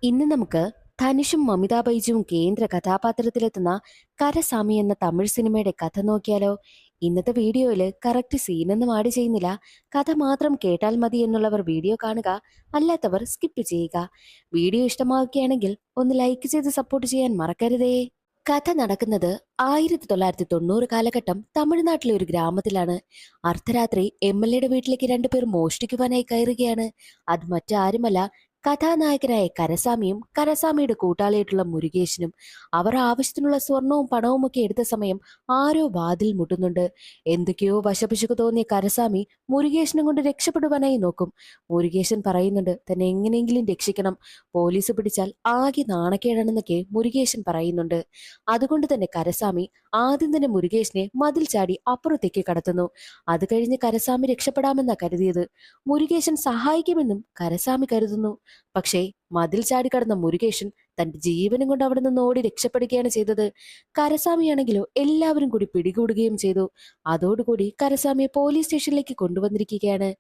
ഇന്ന് നമുക്ക് ധനുഷും മമിത ബൈജുവും കേന്ദ്ര കഥാപാത്രത്തിലെത്തുന്ന കരസാമി എന്ന തമിഴ് സിനിമയുടെ കഥ നോക്കിയാലോ? ഇന്നത്തെ വീഡിയോയിൽ കറക്റ്റ് സീനൊന്നും ആഡ് ചെയ്യുന്നില്ല. കഥ മാത്രം കേട്ടാൽ മതി എന്നുള്ളവർ വീഡിയോ കാണുക, അല്ലാത്തവർ സ്കിപ്പ് ചെയ്യുക. വീഡിയോ ഇഷ്ടമാവുകയാണെങ്കിൽ ഒന്ന് ലൈക്ക് ചെയ്ത് സപ്പോർട്ട് ചെയ്യാൻ മറക്കരുതേ. കഥ നടക്കുന്നത് 1990 കാലഘട്ടം തമിഴ്നാട്ടിലെ ഒരു ഗ്രാമത്തിലാണ്. അർദ്ധരാത്രി എം.എൽ.എയുടെ വീട്ടിലേക്ക് രണ്ടുപേർ മോഷ്ടിക്കുവാനായി കയറുകയാണ്. അത് മറ്റാരുമല്ല, കഥാനായകനായ കരസാമിയും കരസാമിയുടെ കൂട്ടാളിയായിട്ടുള്ള മുരുകേശനും. അവർ ആവശ്യത്തിനുള്ള സ്വർണവും പണവും ഒക്കെ എടുത്ത സമയം ആരോ വാതിൽ മുട്ടുന്നുണ്ട്. എന്തൊക്കെയോ വശപിശക് തോന്നിയ കരസാമി മുരുകേശനും കൊണ്ട് രക്ഷപ്പെടുവാനായി നോക്കും. മുരുകേശൻ പറയുന്നുണ്ട് തന്നെ എങ്ങനെയെങ്കിലും രക്ഷിക്കണം, പോലീസ് പിടിച്ചാൽ ആകെ നാണക്കേടാണെന്നൊക്കെ മുരുകേശൻ പറയുന്നുണ്ട്. അതുകൊണ്ട് തന്നെ കരസാമി ആദ്യം തന്നെ മുരുകേശനെ മതിൽ ചാടി അപ്പുറത്തേക്ക് കടത്തുന്നു. അത് കഴിഞ്ഞ് കരസാമി രക്ഷപ്പെടാമെന്നാ കരുതിയത്. മുരുകേശൻ സഹായിക്കുമെന്നും കരസാമി കരുതുന്നു. പക്ഷേ മതിൽ ചാടി കടന്ന മുരുകേശൻ തന്റെ ജീവനും കൊണ്ട് അവിടെ നിന്ന് ഓടി രക്ഷപ്പെടുകയാണ് ചെയ്തത്. കരസാമിയാണെങ്കിലോ എല്ലാവരും കൂടി പിടികൂടുകയും ചെയ്തു. അതോടുകൂടി കരസാമിയെ പോലീസ് സ്റ്റേഷനിലേക്ക് കൊണ്ടുവന്നിരിക്കുകയാണ്.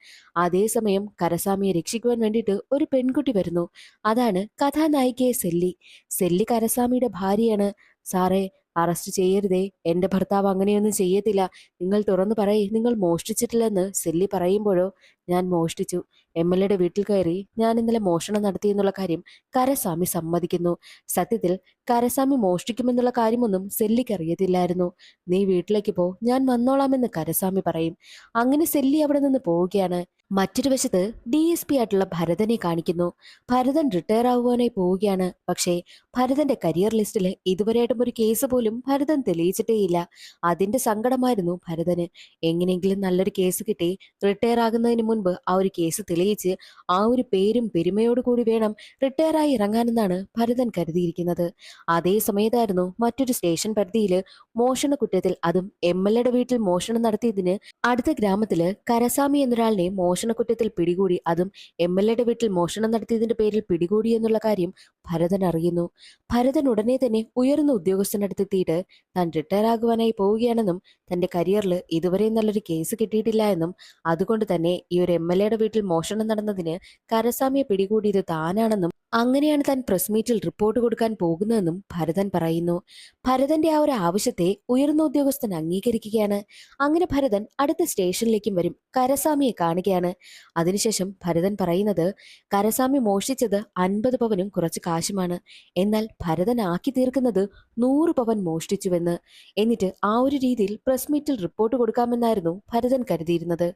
അതേസമയം കരസാമിയെ രക്ഷിക്കുവാൻ വേണ്ടിയിട്ട് ഒരു പെൺകുട്ടി വരുന്നു. അതാണ് കഥാനായികയെ സെല്ലി. സെല്ലി കരസാമിയുടെ ഭാര്യയാണ്. സാറേ, അറസ്റ്റ് ചെയ്യരുതേ, എന്റെ ഭർത്താവ് അങ്ങനെയൊന്നും ചെയ്യത്തില്ല, നിങ്ങൾ തുറന്നു പറയേ, നിങ്ങൾ മോഷ്ടിച്ചിട്ടില്ലെന്ന് സെല്ലി പറയുമ്പോഴോ, ഞാൻ മോഷ്ടിച്ചു, എം.എൽ.എയുടെ വീട്ടിൽ കയറി ഞാൻ ഇന്നലെ മോഷണം നടത്തിയെന്നുള്ള കാര്യം കരസാമി സമ്മതിക്കുന്നു. സത്യത്തിൽ കരസാമി മോഷ്ടിക്കുമെന്നുള്ള കാര്യമൊന്നും സെല്ലിക്ക് അറിയത്തില്ലായിരുന്നു. നീ വീട്ടിലേക്ക് പോ, ഞാൻ വന്നോളാമെന്ന് കരസാമി പറയും. അങ്ങനെ സെല്ലി അവിടെ നിന്ന് പോവുകയാണ്. മറ്റൊരു വശത്ത് DSP ആയിട്ടുള്ള ഭരതനെ കാണിക്കുന്നു. ഭരതൻ റിട്ടയർ ആവുവാനായി പോവുകയാണ്. പക്ഷേ ഭരതന്റെ കരിയർ ലിസ്റ്റിൽ ഇതുവരെയായിട്ടും ഒരു കേസ് പോലും ഭരതൻ തെളിയിച്ചിട്ടേയില്ല. അതിന്റെ സങ്കടമായിരുന്നു ഭരതന്. എങ്ങനെയെങ്കിലും നല്ലൊരു കേസ് കിട്ടി റിട്ടയർ ആകുന്നതിന് മുൻപ് ആ ഒരു കേസ് തെളിയിച്ച് ആ ഒരു പേരും പെരുമയോടു കൂടി വേണം റിട്ടയർ ആയി ഇറങ്ങാനെന്നാണ് ഭരതൻ കരുതിയിരിക്കുന്നത്. അതേ സമയത്തായിരുന്നു മറ്റൊരു സ്റ്റേഷൻ പരിധിയിൽ മോഷണ കുറ്റത്തിൽ, അതും എം.എൽ.എയുടെ വീട്ടിൽ മോഷണം നടത്തിയതിന് അടുത്ത ഗ്രാമത്തില് കരസാമി എന്നൊരാളിനെ മോഷണക്കുറ്റത്തിൽ പിടികൂടി. അതും എം.എൽ.എയുടെ വീട്ടിൽ മോഷണം നടത്തിയതിന്റെ പേരിൽ പിടികൂടി എന്നുള്ള കാര്യം ഭരതൻ അറിയുന്നു. ഭരതൻ ഉടനെ തന്നെ ഉയർന്ന ഉദ്യോഗസ്ഥനടുത്തെത്തിയിട്ട് താൻ റിട്ടയർ ആകുവാനായി പോവുകയാണെന്നും തന്റെ കരിയറിൽ ഇതുവരെ നല്ലൊരു കേസ് കിട്ടിയിട്ടില്ല എന്നും അതുകൊണ്ട് തന്നെ ഈ ഒരു എം.എൽ.എയുടെ വീട്ടിൽ മോഷണം നടന്നതിന് കരസാമിയെ പിടികൂടിയത് താനാണെന്നും അങ്ങനെയാണ് താൻ പ്രസ് മീറ്റിൽ റിപ്പോർട്ട് കൊടുക്കാൻ പോകുന്നതെന്നും ഭരതൻ പറയുന്നു. ഭരതന്റെ ആ ഒരു ആവശ്യത്തെ ഉയർന്ന ഉദ്യോഗസ്ഥൻ അംഗീകരിക്കുകയാണ്. അങ്ങനെ ഭരതൻ അടുത്ത സ്റ്റേഷനിലേക്കും വരും, കരസാമിയെ കാണുകയാണ്. അതിനുശേഷം ഭരതൻ പറയുന്നത്, കരസാമി മോഷ്ടിച്ചത് 50 പവനും കുറച്ച് കാശുമാണ്. എന്നാൽ ഭരതൻ ആക്കി തീർക്കുന്നത് 100 പവൻ മോഷ്ടിച്ചുവെന്ന്. എന്നിട്ട് ആ ഒരു രീതിയിൽ പ്രസ് മീറ്റിൽ റിപ്പോർട്ട് കൊടുക്കാമെന്നായിരുന്നു ഭരതൻ കരുതിയിരുന്നത്.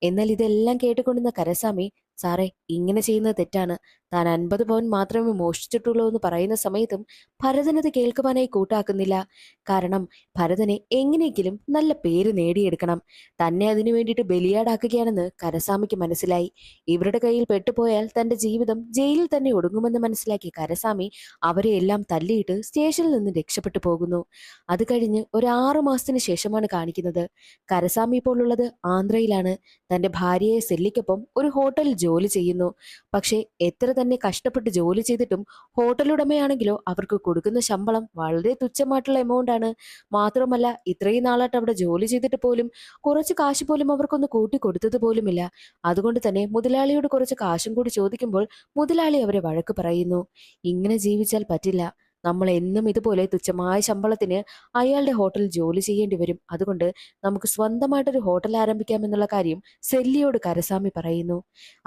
എന്നാൽ ഇതെല്ലാം കേട്ടുകൊണ്ടുന്ന കരസാമി, സാറേ, ഇങ്ങനെ ചെയ്യുന്നത് തെറ്റാണ്, താൻ 50 പവൻ മാത്രമേ മോഷ്ടിച്ചിട്ടുള്ളൂ എന്ന് പറയുന്ന സമയത്തും ഭരതനത് കേൾക്കുവാനായി കൂട്ടാക്കുന്നില്ല. കാരണം ഭരതനെ എങ്ങനെയെങ്കിലും നല്ല പേര് നേടിയെടുക്കണം. തന്നെ അതിനു വേണ്ടിയിട്ട് ബലിയാടാക്കുകയാണെന്ന് കരസാമിക്ക് മനസ്സിലായി. ഇവരുടെ കയ്യിൽ പെട്ടുപോയാൽ തന്റെ ജീവിതം ജയിലിൽ തന്നെ ഒടുങ്ങുമെന്ന് മനസ്സിലാക്കിയ കരസാമി അവരെ എല്ലാം തല്ലിയിട്ട് സ്റ്റേഷനിൽ നിന്ന് രക്ഷപ്പെട്ടു പോകുന്നു. അത് കഴിഞ്ഞ് ഒരു 6 മാസത്തിന് ശേഷമാണ് കാണിക്കുന്നത്. കരസാമി ഇപ്പോൾ ഉള്ളത് ആന്ധ്രയിലാണ്. തന്റെ ഭാര്യയെ സെല്ലിക്കൊപ്പം ഒരു ഹോട്ടലിൽ ജോലി ചെയ്യുന്നു. പക്ഷേ എത്ര തന്നെ കഷ്ടപ്പെട്ട് ജോലി ചെയ്തിട്ടും ഹോട്ടൽ ഉടമയാണെങ്കിലോ അവർക്ക് കൊടുക്കുന്ന ശമ്പളം വളരെ തുച്ഛമായിട്ടുള്ള എമൗണ്ട് ആണ്. മാത്രമല്ല ഇത്രയും നാളായിട്ട് അവിടെ ജോലി ചെയ്തിട്ട് പോലും കുറച്ച് കാശ് പോലും അവർക്കൊന്ന് കൂട്ടി കൊടുത്തത് പോലുമില്ല. അതുകൊണ്ട് തന്നെ മുതലാളിയോട് കുറച്ച് കാശും കൂടി ചോദിക്കുമ്പോൾ മുതലാളി അവരെ വഴക്ക് പറയുന്നു. ഇങ്ങനെ ജീവിച്ചാൽ പറ്റില്ല, നമ്മൾ എന്നും ഇതുപോലെ തുച്ഛമായ ശമ്പളത്തിന് അയാളുടെ ഹോട്ടലിൽ ജോലി ചെയ്യേണ്ടി വരും. അതുകൊണ്ട് നമുക്ക് സ്വന്തമായിട്ടൊരു ഹോട്ടൽ ആരംഭിക്കാമെന്നുള്ള കാര്യം സെല്ലിയോട് കരസാമി പറയുന്നു.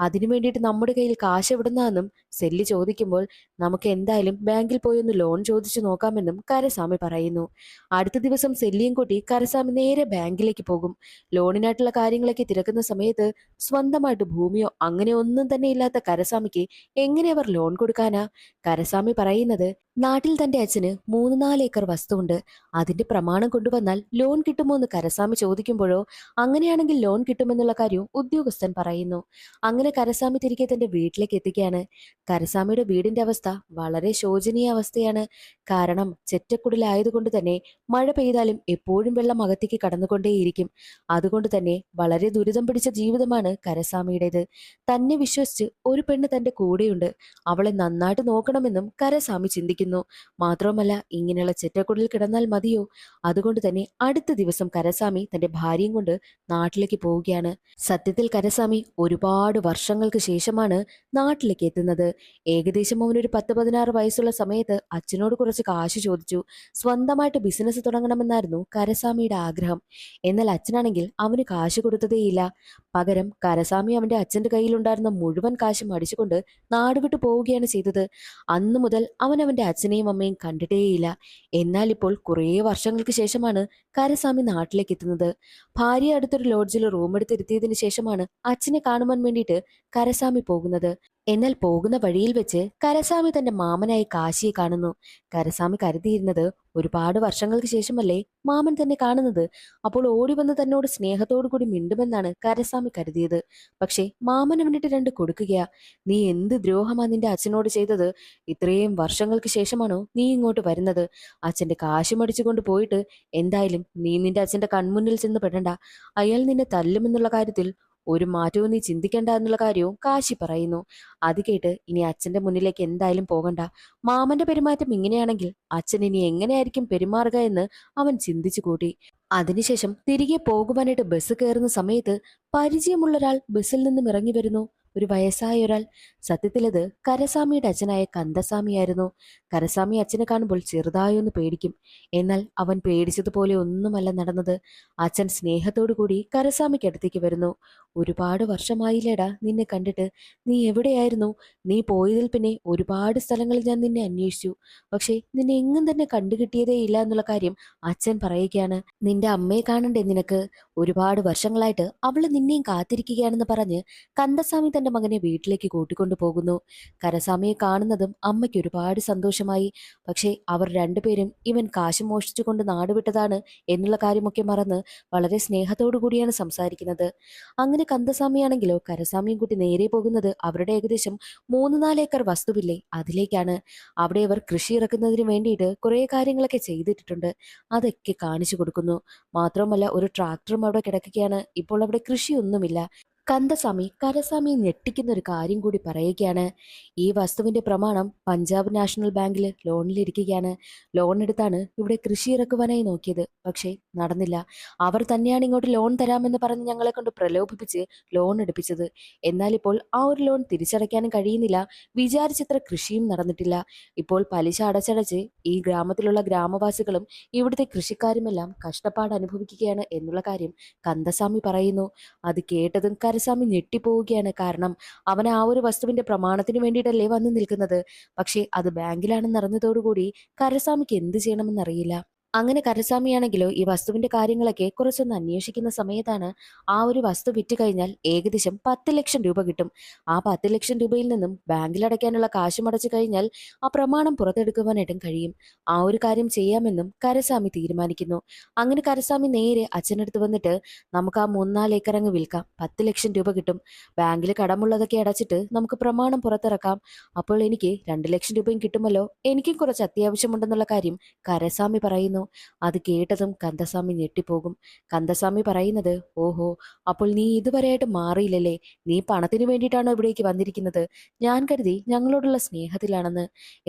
അതിനു വേണ്ടിയിട്ട് നമ്മുടെ കയ്യിൽ കാശ് എവിടുന്നാന്നും സെല്ലി ചോദിക്കുമ്പോൾ, നമുക്ക് എന്തായാലും ബാങ്കിൽ പോയി ഒന്ന് ലോൺ ചോദിച്ചു നോക്കാമെന്നും കരസാമി പറയുന്നു. അടുത്ത ദിവസം സെല്ലിയും കൂട്ടി കരസാമി നേരെ ബാങ്കിലേക്ക് പോകും. ലോണിനായിട്ടുള്ള കാര്യങ്ങളൊക്കെ തിരക്കുന്ന സമയത്ത് സ്വന്തമായിട്ട് ഭൂമിയോ അങ്ങനെ ഒന്നും തന്നെ ഇല്ലാത്ത കരസാമിക്ക് എങ്ങനെ അവർ ലോൺ കൊടുക്കാനാ? കരസാമി പറയുന്നത്, നാട്ടിൽ തന്റെ അച്ഛന് 3-4 ഏക്കർ വസ്തുവുണ്ട്, അതിന്റെ പ്രമാണം കൊണ്ടുവന്നാൽ ലോൺ കിട്ടുമോ എന്ന് കരസാമി ചോദിക്കുമ്പോഴോ, അങ്ങനെയാണെങ്കിൽ ലോൺ കിട്ടുമെന്നുള്ള കാര്യം ഉദ്യോഗസ്ഥൻ പറയുന്നു. അങ്ങനെ കരസാമി തിരികെ തന്റെ വീട്ടിലേക്ക് എത്തിക്കുകയാണ്. കരസാമിയുടെ വീടിന്റെ അവസ്ഥ വളരെ ശോചനീയ അവസ്ഥയാണ്. കാരണം ചെറ്റക്കുടിലായതുകൊണ്ട് തന്നെ മഴ പെയ്താലും എപ്പോഴും വെള്ളം അകത്തേക്ക് കടന്നുകൊണ്ടേയിരിക്കും. അതുകൊണ്ട് തന്നെ വളരെ ദുരിതം പിടിച്ച ജീവിതമാണ് കരസാമിയുടേത്. തന്നെ വിശ്വസിച്ച് ഒരു പെണ്ണ് തന്റെ കൂടെയുണ്ട്, അവളെ നന്നായിട്ട് നോക്കണമെന്നും കരസാമി ചിന്തിക്കുന്നു. മാത്രവുമല്ല ഇങ്ങനെയുള്ള ചെറ്റക്കുടിൽ കിടന്നാൽ മതിയോ? അതുകൊണ്ട് തന്നെ അടുത്ത ദിവസം കരസാമി തന്റെ ഭാര്യയും കൊണ്ട് നാട്ടിലേക്ക് പോവുകയാണ്. സത്യത്തിൽ കരസാമി ഒരുപാട് വർഷങ്ങൾക്ക് ശേഷമാണ് നാട്ടിലേക്ക് എത്തുന്നത്. ഏകദേശം അവനൊരു 10-16 വയസ്സുള്ള സമയത്ത് അച്ഛനോട് കുറച്ച് കാശ് ചോദിച്ചു. സ്വന്തമായിട്ട് ബിസിനസ് തുടങ്ങണമെന്നായിരുന്നു കരസാമിയുടെ ആഗ്രഹം. എന്നാൽ അച്ഛനാണെങ്കിൽ അവന് കാശ് കൊടുത്തതേയില്ല. പകരം കരസാമി അവന്റെ അച്ഛന്റെ കയ്യിലുണ്ടായിരുന്ന മുഴുവൻ കാശും അടിച്ചുകൊണ്ട് നാടുവിട്ടു പോവുകയാണ് ചെയ്തത്. അന്നു മുതൽ അവൻ അവന്റെ അച്ഛനെയും അമ്മയും കണ്ടിട്ടേയില്ല. എന്നാൽ ഇപ്പോൾ കുറേ വർഷങ്ങൾക്ക് ശേഷമാണ് കരസാമി നാട്ടിലേക്ക് എത്തുന്നത്. ഭാര്യ അടുത്തൊരു ലോഡ്ജിൽ റൂം എടുത്തിരുത്തിയതിനു ശേഷമാണ് അച്ഛനെ കാണുവാൻ വേണ്ടിയിട്ട് കരസാമി പോകുന്നത്. എന്നാൽ പോകുന്ന വഴിയിൽ വെച്ച് കരസാമി തന്റെ മാമനായ കാശിയെ കാണുന്നു. കരസാമി കരുതിയിരുന്നത് ഒരുപാട് വർഷങ്ങൾക്ക് ശേഷമല്ലേ മാമൻ തന്നെ കാണുന്നത്, അപ്പോൾ ഓടി വന്ന് തന്നോട് സ്നേഹത്തോടു കൂടി മിണ്ടുമെന്നാണ് കരസാമി കരുതിയത്. പക്ഷേ മാമൻ അവനിട്ട് രണ്ട് കൊടുക്കുകയാ. നീ എന്ത് ദ്രോഹമാ നിന്റെ അച്ഛനോട് ചെയ്തത്? ഇത്രയും വർഷങ്ങൾക്ക് ശേഷമാണോ നീ ഇങ്ങോട്ട് വരുന്നത്? അച്ഛന്റെ കാശ് മടിച്ചുകൊണ്ട് പോയിട്ട് എന്തായാലും നീ നിന്റെ അച്ഛന്റെ കൺമുന്നിൽ ചെന്ന് പെടണ്ട. അയാൾ നിന്നെ തല്ലുമെന്നുള്ള കാര്യത്തിൽ ഒരു മാറ്റവും നീ ചിന്തിക്കേണ്ട എന്നുള്ള കാര്യവും കാശി പറയുന്നു. അത് കേട്ട് ഇനി അച്ഛന്റെ മുന്നിലേക്ക് എന്തായാലും പോകണ്ട. മാമന്റെ പെരുമാറ്റം ഇങ്ങനെയാണെങ്കിൽ അച്ഛൻ ഇനി എങ്ങനെയായിരിക്കും പെരുമാറുക എന്ന് അവൻ ചിന്തിച്ചു കൂട്ടി. അതിനുശേഷം തിരികെ പോകുവാനായിട്ട് ബസ് കയറുന്ന സമയത്ത് പരിചയമുള്ള ഒരാൾ ബസ്സിൽ നിന്നും ഇറങ്ങി വരുന്നു. ഒരു വയസ്സായ ഒരാൾ. സത്യത്തിൽ അത് കരസാമിയുടെ അച്ഛനായ കന്ദസാമിയായിരുന്നു. കരസാമി അച്ഛനെ കാണുമ്പോൾ ചെറുതായൊന്ന് പേടിക്കും. എന്നാൽ അവൻ പേടിച്ചതുപോലെ ഒന്നുമല്ല നടന്നത്. അച്ഛൻ സ്നേഹത്തോടു കൂടി കരസാമിക്ക് അടുത്തേക്ക് വരുന്നു. ഒരുപാട് വർഷമായില്ലേടാ നിന്നെ കണ്ടിട്ട്. നീ എവിടെയായിരുന്നു? നീ പോയതിൽ പിന്നെ ഒരുപാട് സ്ഥലങ്ങളിൽ ഞാൻ നിന്നെ അന്വേഷിച്ചു. പക്ഷേ നിന്നെ എങ്ങും തന്നെ കണ്ടുകിട്ടിയതേ ഇല്ല എന്നുള്ള കാര്യം അച്ഛൻ പറയുകയാണ്. നിന്റെ അമ്മയെ കാണണ്ടേ നിനക്ക്? ഒരുപാട് വർഷങ്ങളായിട്ട് അവള് നിന്നെയും കാത്തിരിക്കുകയാണെന്ന് പറഞ്ഞ് കന്ദസ്വാമി തന്റെ മകനെ വീട്ടിലേക്ക് കൂട്ടിക്കൊണ്ടു പോകുന്നു. കരസ്വാമിയെ കാണുന്നതും അമ്മയ്ക്ക് ഒരുപാട് സന്തോഷമായി. പക്ഷേ അവർ രണ്ടുപേരും ഇവൻ കാശ് മോഷ്ടിച്ചുകൊണ്ട് നാടുവിട്ടതാണ് എന്നുള്ള കാര്യമൊക്കെ മറന്ന് വളരെ സ്നേഹത്തോടു കൂടിയാണ് സംസാരിക്കുന്നത്. അങ്ങനെ കന്ദസ്വാമിയാണെങ്കിലോ കരസ്വാമിയും കൂട്ടി നേരെ പോകുന്നത് അവരുടെ ഏകദേശം 3-4 ഏക്കർ വസ്തുവില്ലേ അതിലേക്കാണ്. അവിടെ അവർ കൃഷി ഇറക്കുന്നതിന് വേണ്ടിയിട്ട് കുറെ കാര്യങ്ങളൊക്കെ ചെയ്തിട്ടുണ്ട്. അതൊക്കെ കാണിച്ചു കൊടുക്കുന്നു. മാത്രമല്ല ഒരു ട്രാക്ടറും അവിടെ കിടക്കുകയാണ്. ഇപ്പോൾ അവിടെ കൃഷിയൊന്നുമില്ല. കന്ദസ്വാമി കരസ്വാമിയെ ഞെട്ടിക്കുന്ന ഒരു കാര്യം കൂടി പറയുകയാണ്. ഈ വസ്തുവിന്റെ പ്രമാണം പഞ്ചാബ് നാഷണൽ ബാങ്കിൽ ലോണിലിരിക്കുകയാണ്. ലോൺ എടുത്താണ് ഇവിടെ കൃഷി ഇറക്കുവാനായി നോക്കിയത്. പക്ഷേ നടന്നില്ല. അവർ തന്നെയാണ് ഇങ്ങോട്ട് ലോൺ തരാമെന്ന് പറഞ്ഞ് ഞങ്ങളെ കൊണ്ട് പ്രലോഭിപ്പിച്ച് ലോൺ എടുപ്പിച്ചത്. എന്നാൽ ഇപ്പോൾ ആ ഒരു ലോൺ തിരിച്ചടയ്ക്കാനും കഴിയുന്നില്ല. വിചാരിച്ചത്ര കൃഷിയും നടന്നിട്ടില്ല. ഇപ്പോൾ പലിശ അടച്ചടച്ച് ഈ ഗ്രാമത്തിലുള്ള ഗ്രാമവാസികളും ഇവിടുത്തെ കൃഷിക്കാരുമെല്ലാം കഷ്ടപ്പാട് അനുഭവിക്കുകയാണ് എന്നുള്ള കാര്യം കന്ദസ്വാമി പറയുന്നു. അത് കേട്ടതും കരസ്വാമി ഞെട്ടിപ്പോവുകയാണ്. കാരണം അവൻ ആ ഒരു വസ്തുവിന്റെ പ്രമാണത്തിന് വേണ്ടിയിട്ടല്ലേ വന്നു നിൽക്കുന്നത്. പക്ഷേ അത് ബാങ്കിലാണെന്ന് അറിഞ്ഞതോടുകൂടി കരസ്വാമിക്ക് എന്ത് ചെയ്യണമെന്നറിയില്ല. അങ്ങനെ കരസ്വാമിയാണെങ്കിലോ ഈ വസ്തുവിന്റെ കാര്യങ്ങളൊക്കെ കുറച്ചൊന്ന് അന്വേഷിക്കുന്ന സമയത്താണ് ആ ഒരു വസ്തു വിറ്റ് കഴിഞ്ഞാൽ ഏകദേശം 10 ലക്ഷം രൂപ കിട്ടും. ആ 10 ലക്ഷം രൂപയിൽ നിന്നും ബാങ്കിൽ അടയ്ക്കാനുള്ള കാശും അടച്ചു കഴിഞ്ഞാൽ ആ പ്രമാണം പുറത്തെടുക്കുവാനായിട്ടും കഴിയും. ആ ഒരു കാര്യം ചെയ്യാമെന്നും കരസ്വാമി തീരുമാനിക്കുന്നു. അങ്ങനെ കരസ്വാമി നേരെ അച്ഛനടുത്ത് വന്നിട്ട് നമുക്ക് ആ 3-4 ഏക്കർ അങ്ങ് വിൽക്കാം, 10 ലക്ഷം രൂപ കിട്ടും. ബാങ്കിൽ കടമുള്ളതൊക്കെ അടച്ചിട്ട് നമുക്ക് പ്രമാണം പുറത്തിറക്കാം. അപ്പോൾ എനിക്ക് 2 ലക്ഷം രൂപയും കിട്ടുമല്ലോ. എനിക്കും കുറച്ച് അത്യാവശ്യമുണ്ടെന്നുള്ള കാര്യം കരസ്വാമി പറയുന്നു. അത് കേട്ടതും കന്ദസ്വാമി ഞെട്ടിപ്പോകും. കന്ദസ്വാമി പറയുന്നത്, ഓഹോ, അപ്പോൾ നീ ഇതുവരെയായിട്ട് മാറിയില്ലല്ലേ? നീ പണത്തിന് വേണ്ടിയിട്ടാണോ ഇവിടേക്ക് വന്നിരിക്കുന്നത്? ഞാൻ കരുതി ഞങ്ങളോടുള്ള സ്നേഹത്തിലാണെന്ന്.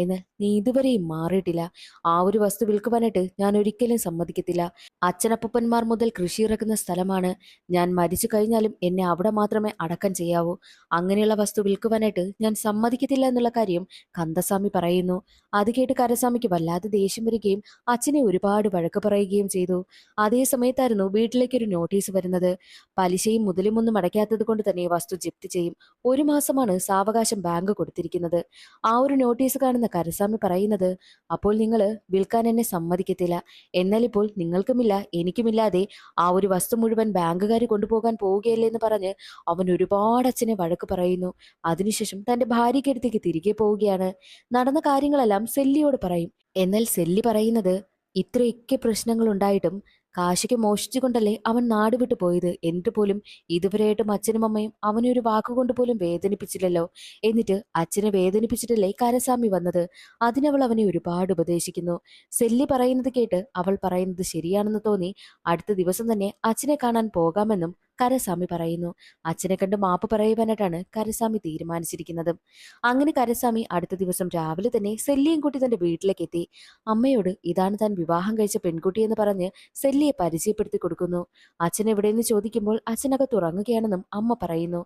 എന്നാൽ നീ ഇതുവരെയും മാറിയിട്ടില്ല. ആ ഒരു വസ്തു വിൽക്കുവാനായിട്ട് ഞാൻ ഒരിക്കലും സമ്മതിക്കത്തില്ല. അച്ഛനപ്പൂപ്പന്മാർ മുതൽ കൃഷി ഇറക്കുന്ന സ്ഥലമാണ്. ഞാൻ മരിച്ചു കഴിഞ്ഞാലും എന്നെ അവിടെ മാത്രമേ അടക്കം ചെയ്യാവൂ. അങ്ങനെയുള്ള വസ്തു വിൽക്കുവാനായിട്ട് ഞാൻ സമ്മതിക്കത്തില്ല എന്നുള്ള കാര്യം കന്ദസ്വാമി പറയുന്നു. അത് കേട്ട് കരസ്വാമിക്ക് വല്ലാതെ ദേഷ്യം വരികയും അച്ഛനെ ഒരുപാട് വഴക്ക് പറയുകയും ചെയ്തു. അതേ സമയത്തായിരുന്നു വീട്ടിലേക്ക് ഒരു നോട്ടീസ് വരുന്നത്. പലിശയും മുതലും ഒന്നും അടയ്ക്കാത്തത് കൊണ്ട് തന്നെ വസ്തു ജപ്തി ചെയ്യും. 1 മാസമാണ് സാവകാശം ബാങ്ക് കൊടുത്തിരിക്കുന്നത്. ആ ഒരു നോട്ടീസ് കാണുന്ന കരസ്വാമി പറയുന്നത്, അപ്പോൾ നിങ്ങൾ വിൽക്കാൻ എന്നെ സമ്മതിക്കത്തില്ല. എന്നാൽ ഇപ്പോൾ നിങ്ങൾക്കുമില്ല എനിക്കുമില്ലാതെ ആ ഒരു വസ്തു മുഴുവൻ ബാങ്കുകാർ കൊണ്ടുപോകാൻ പോവുകയല്ലേ എന്ന് പറഞ്ഞ് അവൻ ഒരുപാട് അച്ഛനെ വഴക്ക് പറയുന്നു. അതിനുശേഷം തന്റെ ഭാര്യയ്ക്കടുത്തേക്ക് തിരികെ പോവുകയാണ്. നടന്ന കാര്യങ്ങളെല്ലാം സെല്ലിയോട് പറയും. എന്നാൽ സെല്ലി പറയുന്നത്, ഇത്രയൊക്കെ പ്രശ്നങ്ങൾ ഉണ്ടായിട്ടും കാശിക്ക് മോഷിച്ചുകൊണ്ടല്ലേ അവൻ നാട് വിട്ടു പോയത്. എന്നിട്ട് പോലും ഇതുവരെയായിട്ടും അച്ഛനും അമ്മയും അവനെ ഒരു വാക്കുകൊണ്ട് പോലും വേദനിപ്പിച്ചില്ലല്ലോ. എന്നിട്ട് അച്ഛനെ വേദനിപ്പിച്ചിട്ടല്ലേ കരസ്വാമി വന്നത്. അതിനവൾ അവനെ ഒരുപാട് ഉപദേശിക്കുന്നു. സെല്ലി പറയുന്നത് കേട്ട് അവൾ പറയുന്നത് ശരിയാണെന്ന് തോന്നി അടുത്ത ദിവസം തന്നെ അച്ഛനെ കാണാൻ പോകാമെന്നും കരസ്വാമി പറയുന്നു. അച്ഛനെ കണ്ട് മാപ്പ് പറയുവാനായിട്ടാണ് കരസ്വാമി തീരുമാനിച്ചിരിക്കുന്നത്. അങ്ങനെ കരസ്വാമി അടുത്ത ദിവസം രാവിലെ തന്നെ സെല്ലിയും കൂട്ടി തന്റെ വീട്ടിലേക്ക് എത്തി. അമ്മയോട് ഇതാണ് താൻ വിവാഹം കഴിച്ച പെൺകുട്ടി എന്ന് പറഞ്ഞ് സെല്ലിയെ പരിചയപ്പെടുത്തി കൊടുക്കുന്നു. അച്ഛൻ എവിടെയെന്ന് ചോദിക്കുമ്പോൾ അച്ഛനകത്ത് ഉറങ്ങുകയാണെന്നും അമ്മ പറയുന്നു.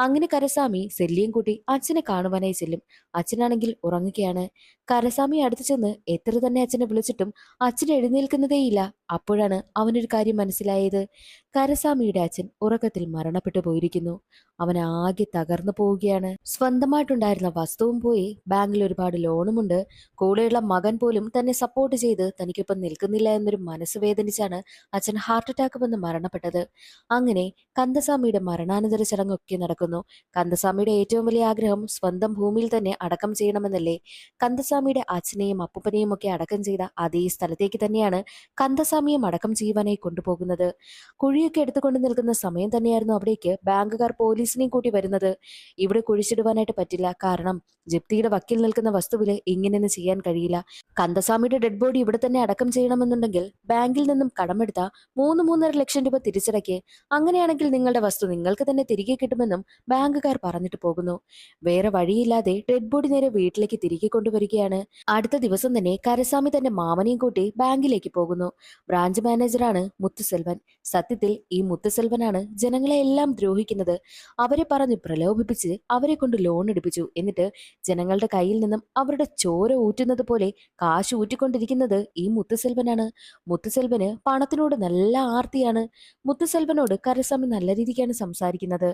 അങ്ങനെ കരസ്വാമി സെല്ലിയും കൂട്ടി അച്ഛനെ കാണുവാനായി ചെല്ലും. അച്ഛനാണെങ്കിൽ ഉറങ്ങുകയാണ്. കരസ്വാമി അടുത്തു ചെന്ന് എത്ര തന്നെ അച്ഛനെ വിളിച്ചിട്ടും അച്ഛൻ എഴുന്നേൽക്കുന്നതേയില്ല. അപ്പോഴാണ് അവനൊരു കാര്യം മനസ്സിലായത്. കരസ്വാമിയുടെ അച്ഛൻ ഉറക്കത്തിൽ മരണപ്പെട്ടു പോയിരിക്കുന്നു. അവൻ ആകെ തകർന്നു പോവുകയാണ്. സ്വന്തമായിട്ടുണ്ടായിരുന്ന വസ്തുവും പോയി, ബാങ്കിൽ ഒരുപാട് ലോണുമുണ്ട്. കൂടെയുള്ള മകൻ പോലും തന്നെ സപ്പോർട്ട് ചെയ്ത് തനിക്കൊപ്പം നിൽക്കുന്നില്ല എന്നൊരു മനസ്സ് വേദനിച്ചാണ് അച്ഛൻ ഹാർട്ട് അറ്റാക്ക് വന്ന് മരണപ്പെട്ടത്. അങ്ങനെ കന്ദസ്വാമിയുടെ മരണാനന്തര ചടങ്ങൊക്കെ നടക്കുന്നു. കന്ദസ്വാമിയുടെ ഏറ്റവും വലിയ ആഗ്രഹം സ്വന്തം ഭൂമിയിൽ തന്നെ അടക്കം ചെയ്യണമെന്നല്ലേ. കന്ദസ്വാമിയുടെ അച്ഛനെയും അപ്പൂപ്പനെയും ഒക്കെ അടക്കം ചെയ്ത അതേ സ്ഥലത്തേക്ക് തന്നെയാണ് കന്ദസ്വാമിയും അടക്കം ചെയ്യുവാനായി കൊണ്ടുപോകുന്നത്. കുഴിയൊക്കെ എടുത്തുകൊണ്ട് നിൽക്കുന്ന സമയം തന്നെയായിരുന്നു അവിടേക്ക് ബാങ്കുകാർ പോലീസിനെയും കൂട്ടി വരുന്നത്. ഇവിടെ കുഴിച്ചിടുവാനായിട്ട് പറ്റില്ല, കാരണം ജപ്തിയുടെ വക്കിൽ നിൽക്കുന്ന വസ്തുവില് ഇങ്ങനെയൊന്നും ചെയ്യാൻ കഴിയില്ല. കന്ദസ്വാമിയുടെ ഡെഡ് ബോഡി ഇവിടെ തന്നെ അടക്കം ചെയ്യണമെന്നുണ്ടെങ്കിൽ ബാങ്കിൽ നിന്നും കടമെടുത്ത 3-3.5 ലക്ഷം രൂപ തിരിച്ചടയ്ക്ക്. അങ്ങനെയാണെങ്കിൽ നിങ്ങളുടെ വസ്തു നിങ്ങൾക്ക് തന്നെ തിരികെ കിട്ടുമെന്നും ബാങ്കുകാർ പറഞ്ഞിട്ട് പോകുന്നു. വേറെ വഴിയില്ലാതെ ഡെഡ് ബോഡി നേരെ വീട്ടിലേക്ക് തിരികെ കൊണ്ടുവരികയാണ്. അടുത്ത ദിവസം തന്നെ കരസ്വാമി തന്റെ മാമനെയും കൂട്ടി ബാങ്കിലേക്ക് പോകുന്നു. ബ്രാഞ്ച് മാനേജറാണ് മുത്തുസെൽവൻ. സത്യത്തിൽ ഈ മുത്തുസെൽവനാണ് ജനങ്ങളെ എല്ലാം ദ്രോഹിക്കുന്നത്. അവരെ പറഞ്ഞ് പ്രലോഭിപ്പിച്ച് അവരെ കൊണ്ട് ലോൺ എടുപ്പിച്ചു. എന്നിട്ട് ജനങ്ങളുടെ കയ്യിൽ നിന്നും അവരുടെ ചോര ഊറ്റുന്നത് പോലെ കാശ് ഊറ്റിക്കൊണ്ടിരിക്കുന്നത് ഈ മുത്തുസെൽവനാണ്. മുത്തുസെൽവന് പണത്തിനോട് നല്ല ആർത്തിയാണ്. മുത്തുസെൽവനോട് കരസ്വാമി നല്ല രീതിക്കാണ് സംസാരിക്കുന്നത്.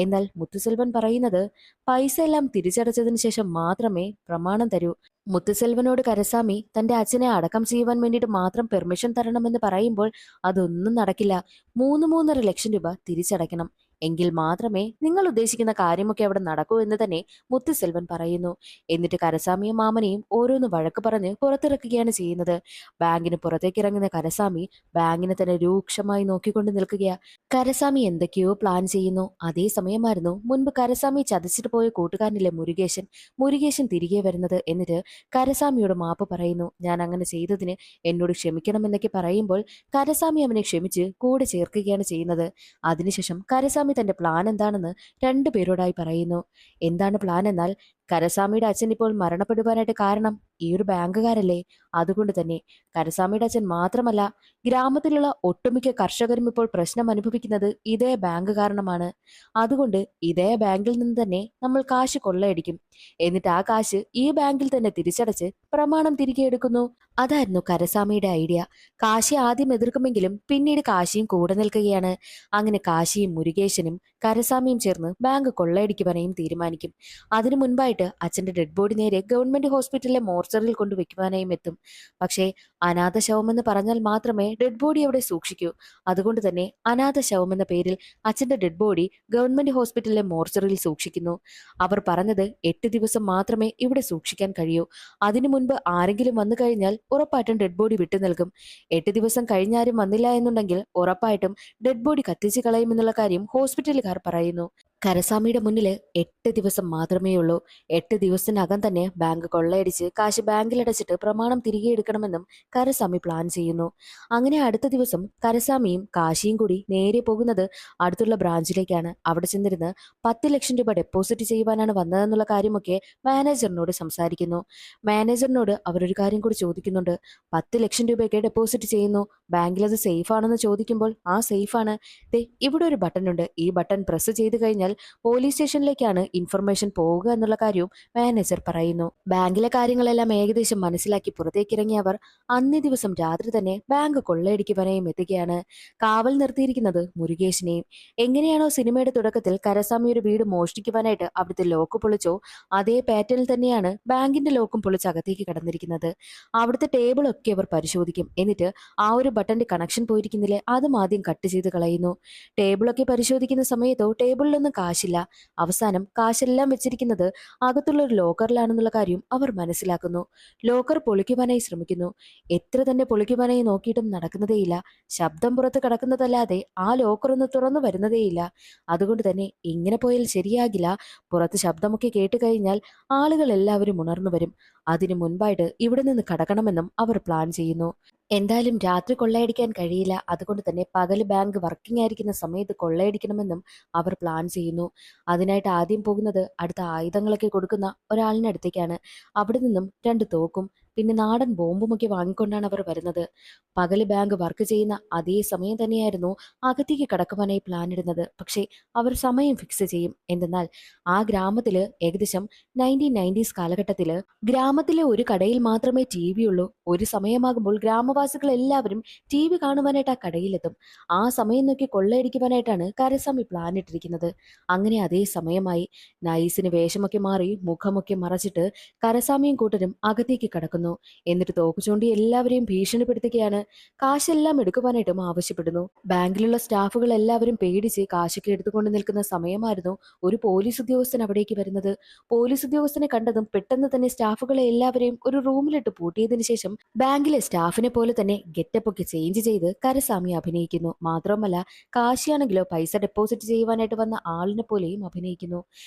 എന്നാൽ മുത്തുസെൽവൻ പറയുന്നത് പൈസ എല്ലാം തിരിച്ചടച്ചതിന് ശേഷം മാത്രമേ പ്രമാണം തരൂ. മുത്തുസെൽവനോട് കരസ്വാമി തന്റെ അച്ഛനെ അടക്കം ചെയ്യുവാൻ വേണ്ടിയിട്ട് മാത്രം പെർമിഷൻ തരണമെന്ന് പറയുമ്പോൾ അതൊന്നും നടക്കില്ല. 3-3.5 ലക്ഷം രൂപ തിരിച്ചടയ്ക്കണം. എങ്കിൽ മാത്രമേ നിങ്ങൾ ഉദ്ദേശിക്കുന്ന കാര്യമൊക്കെ അവിടെ നടക്കൂ എന്ന് തന്നെ മുത്തുസെൽവൻ പറയുന്നു. എന്നിട്ട് കരസ്വാമിയും മാമനെയും ഓരോന്ന് വഴക്ക് പറഞ്ഞ് പുറത്തിറക്കുകയാണ് ചെയ്യുന്നത്. ബാങ്കിന് പുറത്തേക്ക് ഇറങ്ങുന്ന കരസ്വാമി ബാങ്കിനെ തന്നെ രൂക്ഷമായി നോക്കിക്കൊണ്ട് നിൽക്കുകയാ. കരസ്വാമി എന്തൊക്കെയോ പ്ലാൻ ചെയ്യുന്നു. അതേ സമയമായിരുന്നു മുൻപ് കരസ്വാമി ചതിച്ചിട്ട് പോയ കൂട്ടുകാരനിലെ മുരുകേശൻ തിരികെ വരുന്നത്. എന്നിട്ട് കരസ്വാമിയോട് മാപ്പ് പറയുന്നു. ഞാൻ അങ്ങനെ ചെയ്തതിന് എന്നോട് ക്ഷമിക്കണമെന്നൊക്കെ പറയുമ്പോൾ കരസ്വാമി അവനെ ക്ഷമിച്ച് കൂടെ ചേർക്കുകയാണ് ചെയ്യുന്നത്. അതിനുശേഷം കരസ്വാമി തന്റെ പ്ലാൻ എന്താണെന്ന് രണ്ടുപേരോടായി പറയുന്നു. എന്താണ് പ്ലാൻ എന്നാൽ, കരസ്വാമിയുടെ അച്ഛൻ ഇപ്പോൾ മരണപ്പെടുവാനായിട്ട് കാരണം ഈ ഒരു ബാങ്കുകാരല്ലേ. അതുകൊണ്ട് തന്നെ കരസ്വാമിയുടെ അച്ഛൻ മാത്രമല്ല, ഗ്രാമത്തിലുള്ള ഒട്ടുമിക്ക കർഷകരും ഇപ്പോൾ പ്രശ്നം അനുഭവിക്കുന്നത് ഇതേ ബാങ്ക് കാരണമാണ്. അതുകൊണ്ട് ഇതേ ബാങ്കിൽ നിന്ന് തന്നെ നമ്മൾ കാശ് കൊള്ളയടിക്കും. എന്നിട്ട് ആ കാശ് ഈ ബാങ്കിൽ തന്നെ തിരിച്ചടച്ച് പ്രമാണം തിരികെ എടുക്കുന്നു. അതായിരുന്നു കരസ്വാമിയുടെ ഐഡിയ. കാശി ആദ്യം എതിർക്കുമെങ്കിലും പിന്നീട് കാശിയും കൂടെ നിൽക്കുകയാണ്. അങ്ങനെ കാശിയും മുരുകേശനും കരസ്വാമിയും ചേർന്ന് ബാങ്ക് കൊള്ളയടിക്കുവാനായും തീരുമാനിക്കും. അതിനു മുൻപായിട്ട് അച്ഛന്റെ ഡെഡ് ബോഡി നേരെ ഗവൺമെന്റ് ഹോസ്പിറ്റലിലെ മോർച്ചറിയിൽ കൊണ്ടുവയ്ക്കുവാനായും എത്തും. പക്ഷേ അനാഥ ശവമെന്ന് പറഞ്ഞാൽ മാത്രമേ ഡെഡ് ബോഡി അവിടെ സൂക്ഷിക്കൂ. അതുകൊണ്ട് തന്നെ അനാഥ ശവമെന്ന പേരിൽ അച്ഛന്റെ ഡെഡ് ബോഡി ഗവൺമെന്റ് ഹോസ്പിറ്റലിലെ മോർച്ചറിയിൽ സൂക്ഷിക്കുന്നു. അവർ പറഞ്ഞത് 8 ദിവസം മാത്രമേ ഇവിടെ സൂക്ഷിക്കാൻ കഴിയൂ. അതിനു മുൻപ് ആരെങ്കിലും വന്നു കഴിഞ്ഞാൽ ഉറപ്പായിട്ടും ഡെഡ് ബോഡി വിട്ടു നൽകും. 8 ദിവസം കഴിഞ്ഞാരും വന്നില്ല എന്നുണ്ടെങ്കിൽ ഉറപ്പായിട്ടും ഡെഡ് ബോഡി കത്തിച്ചു കളയുമെന്നുള്ള കാര്യം ഹോസ്പിറ്റലുകാർ പറയുന്നു. കരസ്വാമിയുടെ മുന്നിൽ 8 ദിവസം മാത്രമേ ഉള്ളൂ. 8 ദിവസത്തിനകം തന്നെ ബാങ്ക് കൊള്ളയടിച്ച് കാശ് ബാങ്കിലടച്ചിട്ട് പ്രമാണം തിരികെ എടുക്കണമെന്നും കരസ്വാമി പ്ലാൻ ചെയ്യുന്നു. അങ്ങനെ അടുത്ത ദിവസം കരസ്വാമിയും കാശിയും കൂടി നേരെ പോകുന്നത് അടുത്തുള്ള ബ്രാഞ്ചിലേക്കാണ്. അവിടെ ചെന്നിരുന്ന് 10 ലക്ഷം രൂപ ഡെപ്പോസിറ്റ് ചെയ്യുവാനാണ് വന്നതെന്നുള്ള കാര്യമൊക്കെ മാനേജറിനോട് സംസാരിക്കുന്നു. മാനേജറിനോട് അവരൊരു കാര്യം കൂടി ചോദിക്കുന്നുണ്ട്. 10 ലക്ഷം രൂപയൊക്കെ ഡെപ്പോസിറ്റ് ചെയ്യുന്നു, ബാങ്കിൽ അത് സേഫ് ആണെന്ന് ചോദിക്കുമ്പോൾ ആ സേഫ് ആണ്. ഇവിടെ ഒരു ബട്ടൺ ഉണ്ട്. ഈ ബട്ടൺ പ്രസ് ചെയ്ത് കഴിഞ്ഞാൽ പോലീസ് സ്റ്റേഷനിലേക്കാണ് ഇൻഫർമേഷൻ പോവുക എന്നുള്ള കാര്യവും മാനേജർ പറയുന്നു. ബാങ്കിലെ കാര്യങ്ങളെല്ലാം ഏകദേശം മനസ്സിലാക്കി പുറത്തേക്കിറങ്ങിയ അവർ അന്നേ ദിവസം രാത്രി തന്നെ ബാങ്ക് കൊള്ളയടിക്കുവാനായും എത്തുകയാണ്. കാവൽ നിർത്തിയിരിക്കുന്നത് മുരുകേശിനെയും. എങ്ങനെയാണോ സിനിമയുടെ തുടക്കത്തിൽ കരസ്വാമി ഒരു വീട് മോഷ്ടിക്കുവാനായിട്ട് അവിടുത്തെ ലോക്ക് പൊളിച്ചോ, അതേ പാറ്റേണിൽ തന്നെയാണ് ബാങ്കിന്റെ ലോക്കും പൊളിച്ച് അകത്തേക്ക് കടന്നിരിക്കുന്നത്. അവിടുത്തെ ടേബിളൊക്കെ അവർ പരിശോധിക്കും. എന്നിട്ട് ആ ഒരു ബട്ടന്റെ കണക്ഷൻ പോയിരിക്കുന്നില്ലേ, അതും ആദ്യം കട്ട് ചെയ്ത് കളയുന്നു. ടേബിളൊക്കെ പരിശോധിക്കുന്ന സമയത്തോ ടേബിളിലൊന്നും കാശില്ല. അവസാനം കാശെല്ലാം വെച്ചിരിക്കുന്നത് അകത്തുള്ള ഒരു ലോക്കറിലാണെന്നുള്ള കാര്യം അവർ മനസ്സിലാക്കുന്നു. ലോക്കർ പൊളിക്കുവാനായി ശ്രമിക്കുന്നു. എത്ര തന്നെ പൊളിക്കുവാനായി നോക്കിയിട്ടും നടക്കുന്നതേയില്ല. ശബ്ദം പുറത്ത് കടക്കുന്നതല്ലാതെ ആ ലോക്കർ ഒന്ന് തുറന്നു വരുന്നതേയില്ല. അതുകൊണ്ട് തന്നെ ഇങ്ങനെ പോയാൽ ശരിയാകില്ല. പുറത്ത് ശബ്ദമൊക്കെ കേട്ട് കഴിഞ്ഞാൽ ആളുകൾ എല്ലാവരും ഉണർന്നു വരും. അതിനു മുൻപായിട്ട് ഇവിടെ നിന്ന് കടക്കണമെന്നും അവർ പ്ലാൻ ചെയ്യുന്നു. എന്തായാലും രാത്രി കൊള്ളയടിക്കാൻ കഴിയില്ല, അതുകൊണ്ട് തന്നെ പകല് ബാങ്ക് വർക്കിംഗ് ആയിരിക്കുന്ന സമയത്ത് കൊള്ളയടിക്കണമെന്നും അവർ പ്ലാൻ ചെയ്യുന്നു. അതിനായിട്ട് ആദ്യം പോകുന്നത് അടുത്ത ആയുധങ്ങളൊക്കെ കൊടുക്കുന്ന ഒരാളിന്റെ അടുത്തേക്കാണ്. അവിടെ നിന്നും 2 തോക്കും പിന്നെ നാടൻ ബോംബുമൊക്കെ വാങ്ങിക്കൊണ്ടാണ് അവർ വരുന്നത്. പകല് ബാങ്ക് വർക്ക് ചെയ്യുന്ന അതേ സമയം തന്നെയായിരുന്നു അകത്തേക്ക് കടക്കുവാനായി പ്ലാൻ ഇടുന്നത്. പക്ഷേ അവർ സമയം ഫിക്സ് ചെയ്യും. എന്തെന്നാൽ ആ ഗ്രാമത്തില് ഏകദേശം 1990s കാലഘട്ടത്തില് ഗ്രാമത്തിലെ ഒരു കടയിൽ മാത്രമേ TV ഉള്ളൂ. ഒരു സമയമാകുമ്പോൾ ഗ്രാമവാസികൾ എല്ലാവരും TV കാണുവാനായിട്ട് ആ കടയിലെത്തും. ആ സമയം നോക്കി കൊള്ളയടിക്കുവാനായിട്ടാണ് കരസ്വാമി പ്ലാൻ ഇട്ടിരിക്കുന്നത്. അങ്ങനെ അതേ സമയമായി നൈസിന് വേഷമൊക്കെ മാറി മുഖമൊക്കെ മറച്ചിട്ട് കരസ്വാമിയും കൂട്ടരും അകത്തേക്ക് കടക്കുന്നു. എന്നിട്ട് തോക്ക് ചൂണ്ടി എല്ലാവരെയും ഭീഷണിപ്പെടുത്തുകയാണ്. കാശെല്ലാം എടുക്കുവാനായിട്ടും ആവശ്യപ്പെടുന്നു. ബാങ്കിലുള്ള സ്റ്റാഫുകൾ എല്ലാവരും പേടിച്ച് കാശൊക്കെ എടുത്തുകൊണ്ട് നിൽക്കുന്ന സമയമായിരുന്നു ഒരു പോലീസ് ഉദ്യോഗസ്ഥൻ അവിടേക്ക് വരുന്നത്. പോലീസ് ഉദ്യോഗസ്ഥനെ കണ്ടതും പെട്ടെന്ന് തന്നെ സ്റ്റാഫുകളെ എല്ലാവരെയും ഒരു റൂമിലിട്ട് പൂട്ടിയതിനു ശേഷം ബാങ്കിലെ സ്റ്റാഫിനെ പോലെ തന്നെ ഗെറ്റപ്പ് ഒക്കെ ചേഞ്ച് ചെയ്ത് കരസ്വാമി അഭിനയിക്കുന്നു. മാത്രമല്ല കാശിയാണെങ്കിലോ പൈസ ഡെപ്പോസിറ്റ് ചെയ്യുവാനായിട്ട് വന്ന ആളിനെ പോലെയും അഭിനയിക്കുന്നു.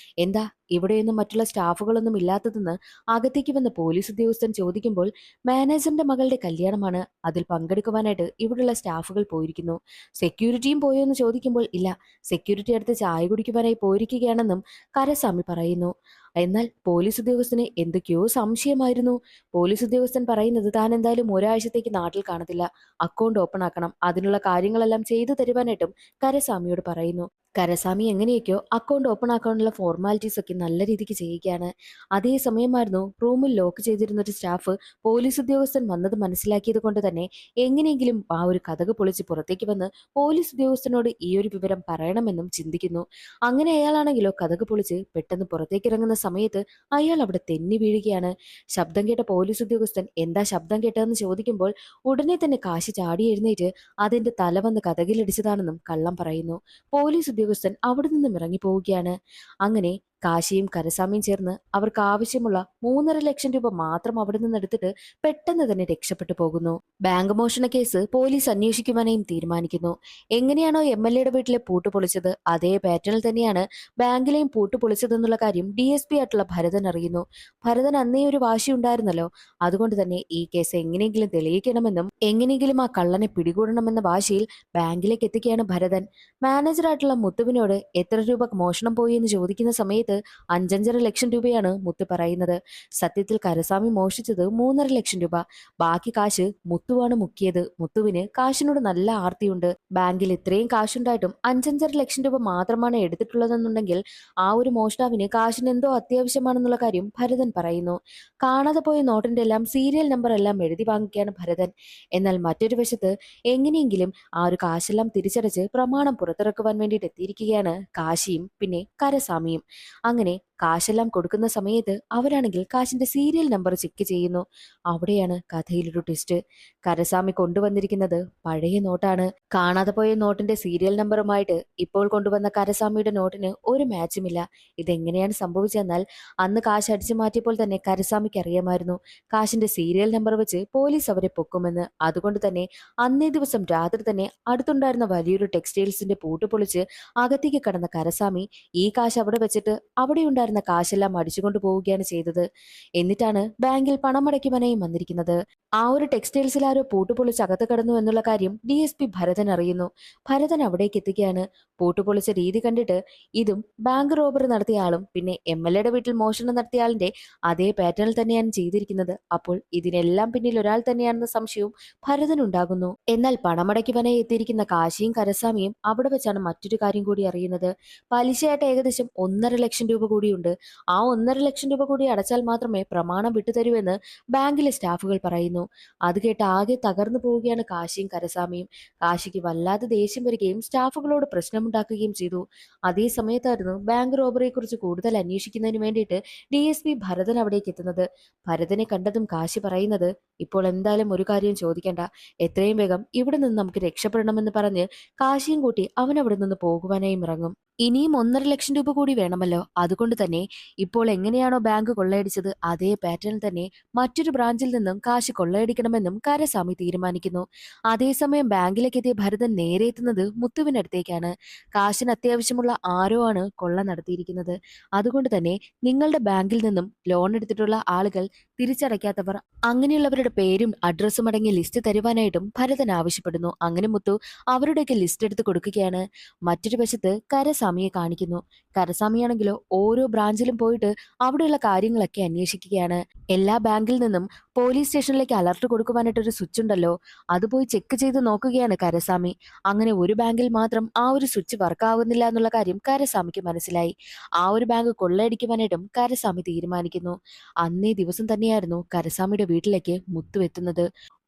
എന്താ ഇവിടെയൊന്നും മറ്റുള്ള സ്റ്റാഫുകളൊന്നും ഇല്ലാത്തതെന്ന് അകത്തേക്ക് വന്ന പോലീസ് ഉദ്യോഗസ്ഥൻ ചോദിക്കുമ്പോൾ മാനേജറിന്റെ മകളുടെ കല്യാണമാണ്, അതിൽ പങ്കെടുക്കുവാനായിട്ട് ഇവിടെയുള്ള സ്റ്റാഫുകൾ പോയിരിക്കുന്നു. സെക്യൂരിറ്റിയും പോയോ എന്ന് ചോദിക്കുമ്പോൾ ഇല്ല, സെക്യൂരിറ്റി അടുത്ത് ചായ കുടിക്കുവാനായി പോയിരിക്കുകയാണെന്നും കരസ്വാമി പറയുന്നു. എന്നാൽ പോലീസ് ഉദ്യോഗസ്ഥന് എന്തൊക്കെയോ സംശയമായിരുന്നു. പോലീസ് ഉദ്യോഗസ്ഥൻ പറയുന്നത് താൻ എന്തായാലും ഒരാഴ്ചത്തേക്ക് നാട്ടിൽ കാണത്തില്ല, അക്കൗണ്ട് ഓപ്പൺ ആക്കണം, അതിനുള്ള കാര്യങ്ങളെല്ലാം ചെയ്തു തരുവാനായിട്ടും കരസ്വാമിയോട് പറയുന്നു. കരസ്വാമി എങ്ങനെയൊക്കെയോ അക്കൗണ്ട് ഓപ്പൺ ആക്കാനുള്ള ഫോർമാലിറ്റീസ് ഒക്കെ നല്ല രീതിക്ക് ചെയ്യുകയാണ്. അതേ സമയമായിരുന്നു റൂമിൽ ലോക്ക് ചെയ്തിരുന്ന ഒരു സ്റ്റാഫ് പോലീസ് ഉദ്യോഗസ്ഥൻ വന്നത് മനസ്സിലാക്കിയത് കൊണ്ട് തന്നെ എങ്ങനെയെങ്കിലും ആ ഒരു കതക് പൊളിച്ച് പുറത്തേക്ക് വന്ന് പോലീസ് ഉദ്യോഗസ്ഥനോട് ഈ ഒരു വിവരം പറയണമെന്നും ചിന്തിക്കുന്നു. അങ്ങനെ അയാളാണെങ്കിലോ കതക് പൊളിച്ച് പെട്ടെന്ന് പുറത്തേക്ക് ഇറങ്ങുന്ന സമയത്ത് അയാൾ അവിടെ തെന്നി വീഴുകയാണ്. ശബ്ദം കേട്ട പോലീസ് ഉദ്യോഗസ്ഥൻ എന്താ ശബ്ദം കേട്ടതെന്ന് ചോദിക്കുമ്പോൾ ഉടനെ തന്നെ കാശി ചാടി എഴുന്നേറ്റ് അതിന്റെ തല വന്ന് കതകിലിടിച്ചതാണെന്നും കള്ളം പറയുന്നു. പോലീസ് ഉദ്യോഗസ്ഥൻ അവിടെ നിന്നും ഇറങ്ങിപ്പോവുകയാണ്. അങ്ങനെ കാശിയും കരസ്വാമിയും ചേർന്ന് അവർക്ക് ആവശ്യമുള്ള 3.5 ലക്ഷം രൂപ മാത്രം അവിടെ നിന്ന് എടുത്തിട്ട് പെട്ടെന്ന് തന്നെ രക്ഷപ്പെട്ടു പോകുന്നു. ബാങ്ക് മോഷണ കേസ് പോലീസ് അന്വേഷിക്കുവാനായും തീരുമാനിക്കുന്നു. എങ്ങനെയാണോ MLA യുടെ വീട്ടിലെ പൂട്ട് പൊളിച്ചത് അതേ പാറ്റേണിൽ തന്നെയാണ് ബാങ്കിലെയും പൂട്ട് പൊളിച്ചതെന്നുള്ള കാര്യം DSP ആയിട്ടുള്ള ഭരതൻ അറിയുന്നു. ഭരതൻ അന്നേ ഒരു വാശി ഉണ്ടായിരുന്നല്ലോ, അതുകൊണ്ട് തന്നെ ഈ കേസ് എങ്ങനെയെങ്കിലും തെളിയിക്കണമെന്നും എങ്ങനെയെങ്കിലും ആ കള്ളനെ പിടികൂടണമെന്ന വാശിയിൽ ബാങ്കിലേക്ക് എത്തിക്കുകയാണ് ഭരതൻ. മാനേജറായിട്ടുള്ള മുത്തുവിനോട് എത്ര രൂപ മോഷണം പോയി എന്ന് ചോദിക്കുന്ന സമയത്ത് 5.5 ലക്ഷം രൂപയാണ് മുത്ത് പറയുന്നത്. സത്യത്തിൽ കരസ്വാമി മോഷിച്ചത് 3.5 ലക്ഷം രൂപ. ബാക്കി കാശ് മുത്തുവാണ് മുക്കിയത്. മുത്തുവിന് കാശിനോട് നല്ല ആർത്തിയുണ്ട്. ബാങ്കിൽ ഇത്രയും കാശുണ്ടായിട്ടും 5.5 ലക്ഷം രൂപ മാത്രമാണ് എടുത്തിട്ടുള്ളതെന്നുണ്ടെങ്കിൽ ആ ഒരു മോഷ്ടാവിന് കാശിന് എന്തോ അത്യാവശ്യമാണെന്നുള്ള കാര്യം ഭരതൻ പറയുന്നു. കാണാതെ പോയ നോട്ടിന്റെ എല്ലാം സീരിയൽ നമ്പർ എല്ലാം എഴുതി വാങ്ങിക്കുകയാണ് ഭരതൻ. എന്നാൽ മറ്റൊരു വശത്ത് എങ്ങനെയെങ്കിലും ആ ഒരു കാശെല്ലാം തിരിച്ചടച്ച് പ്രമാണം പുറത്തിറക്കുവാൻ വേണ്ടിയിട്ട് എത്തിയിരിക്കുകയാണ് കാശിയും പിന്നെ കരസ്വാമിയും. അങ്ങനെ കാശെല്ലാം കൊടുക്കുന്ന സമയത്ത് അവരാണെങ്കിൽ കാശിന്റെ സീരിയൽ നമ്പർ ചെക്ക് ചെയ്യുന്നു. അവിടെയാണ് കഥയിലൊരു ട്വിസ്റ്റ്. കരസ്വാമി കൊണ്ടുവന്നിരിക്കുന്നത് പഴയ നോട്ടാണ്. കാണാതെ പോയ നോട്ടിന്റെ സീരിയൽ നമ്പറുമായിട്ട് ഇപ്പോൾ കൊണ്ടുവന്ന കരസ്വാമിയുടെ നോട്ടിന് ഒരു മാച്ചുമില്ല. ഇതെങ്ങനെയാണ് സംഭവിച്ചതെന്നാൽ അന്ന് കാശ് അടിച്ചു മാറ്റിയപ്പോൾ തന്നെ കരസ്വാമിക്ക് അറിയാമായിരുന്നു കാശിന്റെ സീരിയൽ നമ്പർ വെച്ച് പോലീസ് അവരെ പൊക്കുമെന്ന്. അതുകൊണ്ട് തന്നെ അന്നേ ദിവസം രാത്രി തന്നെ അടുത്തുണ്ടായിരുന്ന വലിയൊരു ടെക്സ്റ്റൈൽസിന്റെ പൂട്ട് പൊളിച്ച് അകത്തേക്ക് കടന്ന കരസ്വാമി ഈ കാശ് അവിടെ വെച്ചിട്ട് അവിടെ ഉണ്ടായിരുന്ന കാശെല്ലാം അടിച്ചുകൊണ്ട് പോവുകയാണ് ചെയ്തത്. എന്നിട്ടാണ് ബാങ്കിൽ പണമടയ്ക്കുവാനായി വന്നിരിക്കുന്നത്. ആ ഒരു ടെക്സ്റ്റൈൽസിൽ ആരോ പൂട്ടുപൊളിച്ച് അകത്ത് കടന്നു എന്നുള്ള കാര്യം DSP ഭരതൻ അറിയുന്നു. ഭരതൻ അവിടേക്ക് എത്തുകയാണ്. പൂട്ടുപൊളിച്ച രീതി കണ്ടിട്ട് ഇതും ബാങ്ക് റോബറി നടത്തിയ ആളും പിന്നെ MLA യുടെ വീട്ടിൽ മോഷണം നടത്തിയ ആളിന്റെ അതേ പാറ്റേണിൽ തന്നെയാണ് ചെയ്തിരിക്കുന്നത്. അപ്പോൾ ഇതിനെല്ലാം പിന്നിൽ ഒരാൾ തന്നെയാണെന്ന സംശയവും ഭരതനുണ്ടാകുന്നു. എന്നാൽ പണമടയ്ക്കുവാനായി എത്തിയിരിക്കുന്ന കാശിയും കരസ്വാമിയും അവിടെ വെച്ചാണ് മറ്റൊരു കാര്യം കൂടി അറിയുന്നത്. പലിശയായിട്ട് ഏകദേശം 1.5 ലക്ഷം രൂപ കൂടിയുണ്ട്. ആ 1.5 ലക്ഷം രൂപ കൂടി അടച്ചാൽ മാത്രമേ പ്രമാണം വിട്ടുതരൂ എന്ന് ബാങ്കിലെ സ്റ്റാഫുകൾ പറയുന്നു. അത് കേട്ട് ആകെ തകർന്നു പോവുകയാണ് കാശിയും കരസ്വാമിയും. കാശിക്ക് വല്ലാതെ ദേഷ്യം വരികയും സ്റ്റാഫുകളോട് പ്രശ്നമുണ്ടാക്കുകയും ചെയ്തു. അതേ സമയത്തായിരുന്നു ബാങ്ക് റോബറിയെ കുറിച്ച് കൂടുതൽ അന്വേഷിക്കുന്നതിന് വേണ്ടിയിട്ട് DSP ഭരതൻ അവിടേക്ക് എത്തുന്നത്. ഭരതനെ കണ്ടതും കാശി പറയുന്നത് ഇപ്പോൾ എന്തായാലും ഒരു കാര്യം ചോദിക്കണ്ട, എത്രയും വേഗം ഇവിടെ നിന്ന് നമുക്ക് രക്ഷപ്പെടണമെന്ന് പറഞ്ഞ് കാശിയും കൂട്ടി അവൻ അവിടെ നിന്ന് പോകുവാനായും ഇറങ്ങും. ഇനിയും 1.5 ലക്ഷം രൂപ കൂടി വേണമല്ലോ, അതുകൊണ്ട് തന്നെ ഇപ്പോൾ എങ്ങനെയാണോ ബാങ്ക് കൊള്ളയടിച്ചത് അതേ പാറ്റേണിൽ തന്നെ മറ്റൊരു ബ്രാഞ്ചിൽ നിന്നും കാശ് കൊള്ളയടിക്കണമെന്നും കരസ്വാമി തീരുമാനിക്കുന്നു. അതേസമയം ബാങ്കിലേക്ക് എത്തിയ ഭരതൻ നേരെ എത്തുന്നത് മുത്തുവിനടുത്തേക്കാണ്. കാശിന് അത്യാവശ്യമുള്ള ആരോ ആണ് കൊള്ള നടത്തിയിരിക്കുന്നത്. അതുകൊണ്ട് തന്നെ നിങ്ങളുടെ ബാങ്കിൽ നിന്നും ലോൺ എടുത്തിട്ടുള്ള ആളുകൾ തിരിച്ചടയ്ക്കാത്തവർ അങ്ങനെയുള്ളവരുടെ പേരും അഡ്രസ്സും അടങ്ങിയ ലിസ്റ്റ് തരുവാനായിട്ടും ഭരതൻ ആവശ്യപ്പെടുന്നു. അങ്ങനെ മുത്തു അവരുടെയൊക്കെ ലിസ്റ്റ് എടുത്ത് കൊടുക്കുകയാണ്. മറ്റൊരു വശത്ത് കരസ്വാമിയെ കാണിക്കുന്നു. കരസ്വാമിയാണെങ്കിലോ ഓരോ ബ്രാഞ്ചിലും പോയിട്ട് അവിടെയുള്ള കാര്യങ്ങളൊക്കെ അന്വേഷിക്കുകയാണ്. എല്ലാ ബാങ്കിൽ നിന്നും പോലീസ് സ്റ്റേഷനിലേക്ക് അലർട്ട് കൊടുക്കുവാനായിട്ടൊരു സ്വിച്ച് ഉണ്ടല്ലോ, അത് പോയി ചെക്ക് ചെയ്ത് നോക്കുകയാണ് കരസ്വാമി. അങ്ങനെ ഒരു ബാങ്കിൽ മാത്രം ആ ഒരു സ്വിച്ച് വർക്ക് ആവുന്നില്ല എന്നുള്ള കാര്യം കരസ്വാമിക്ക് മനസ്സിലായി. ആ ഒരു ബാങ്ക് കൊള്ളയടിക്കുവാനായിട്ടും കരസ്വാമി തീരുമാനിക്കുന്നു. അന്നേ ദിവസം തന്നെയായിരുന്നു കരസ്വാമിയുടെ വീട്ടിലേക്ക് മുത്തു എത്തുന്നത്.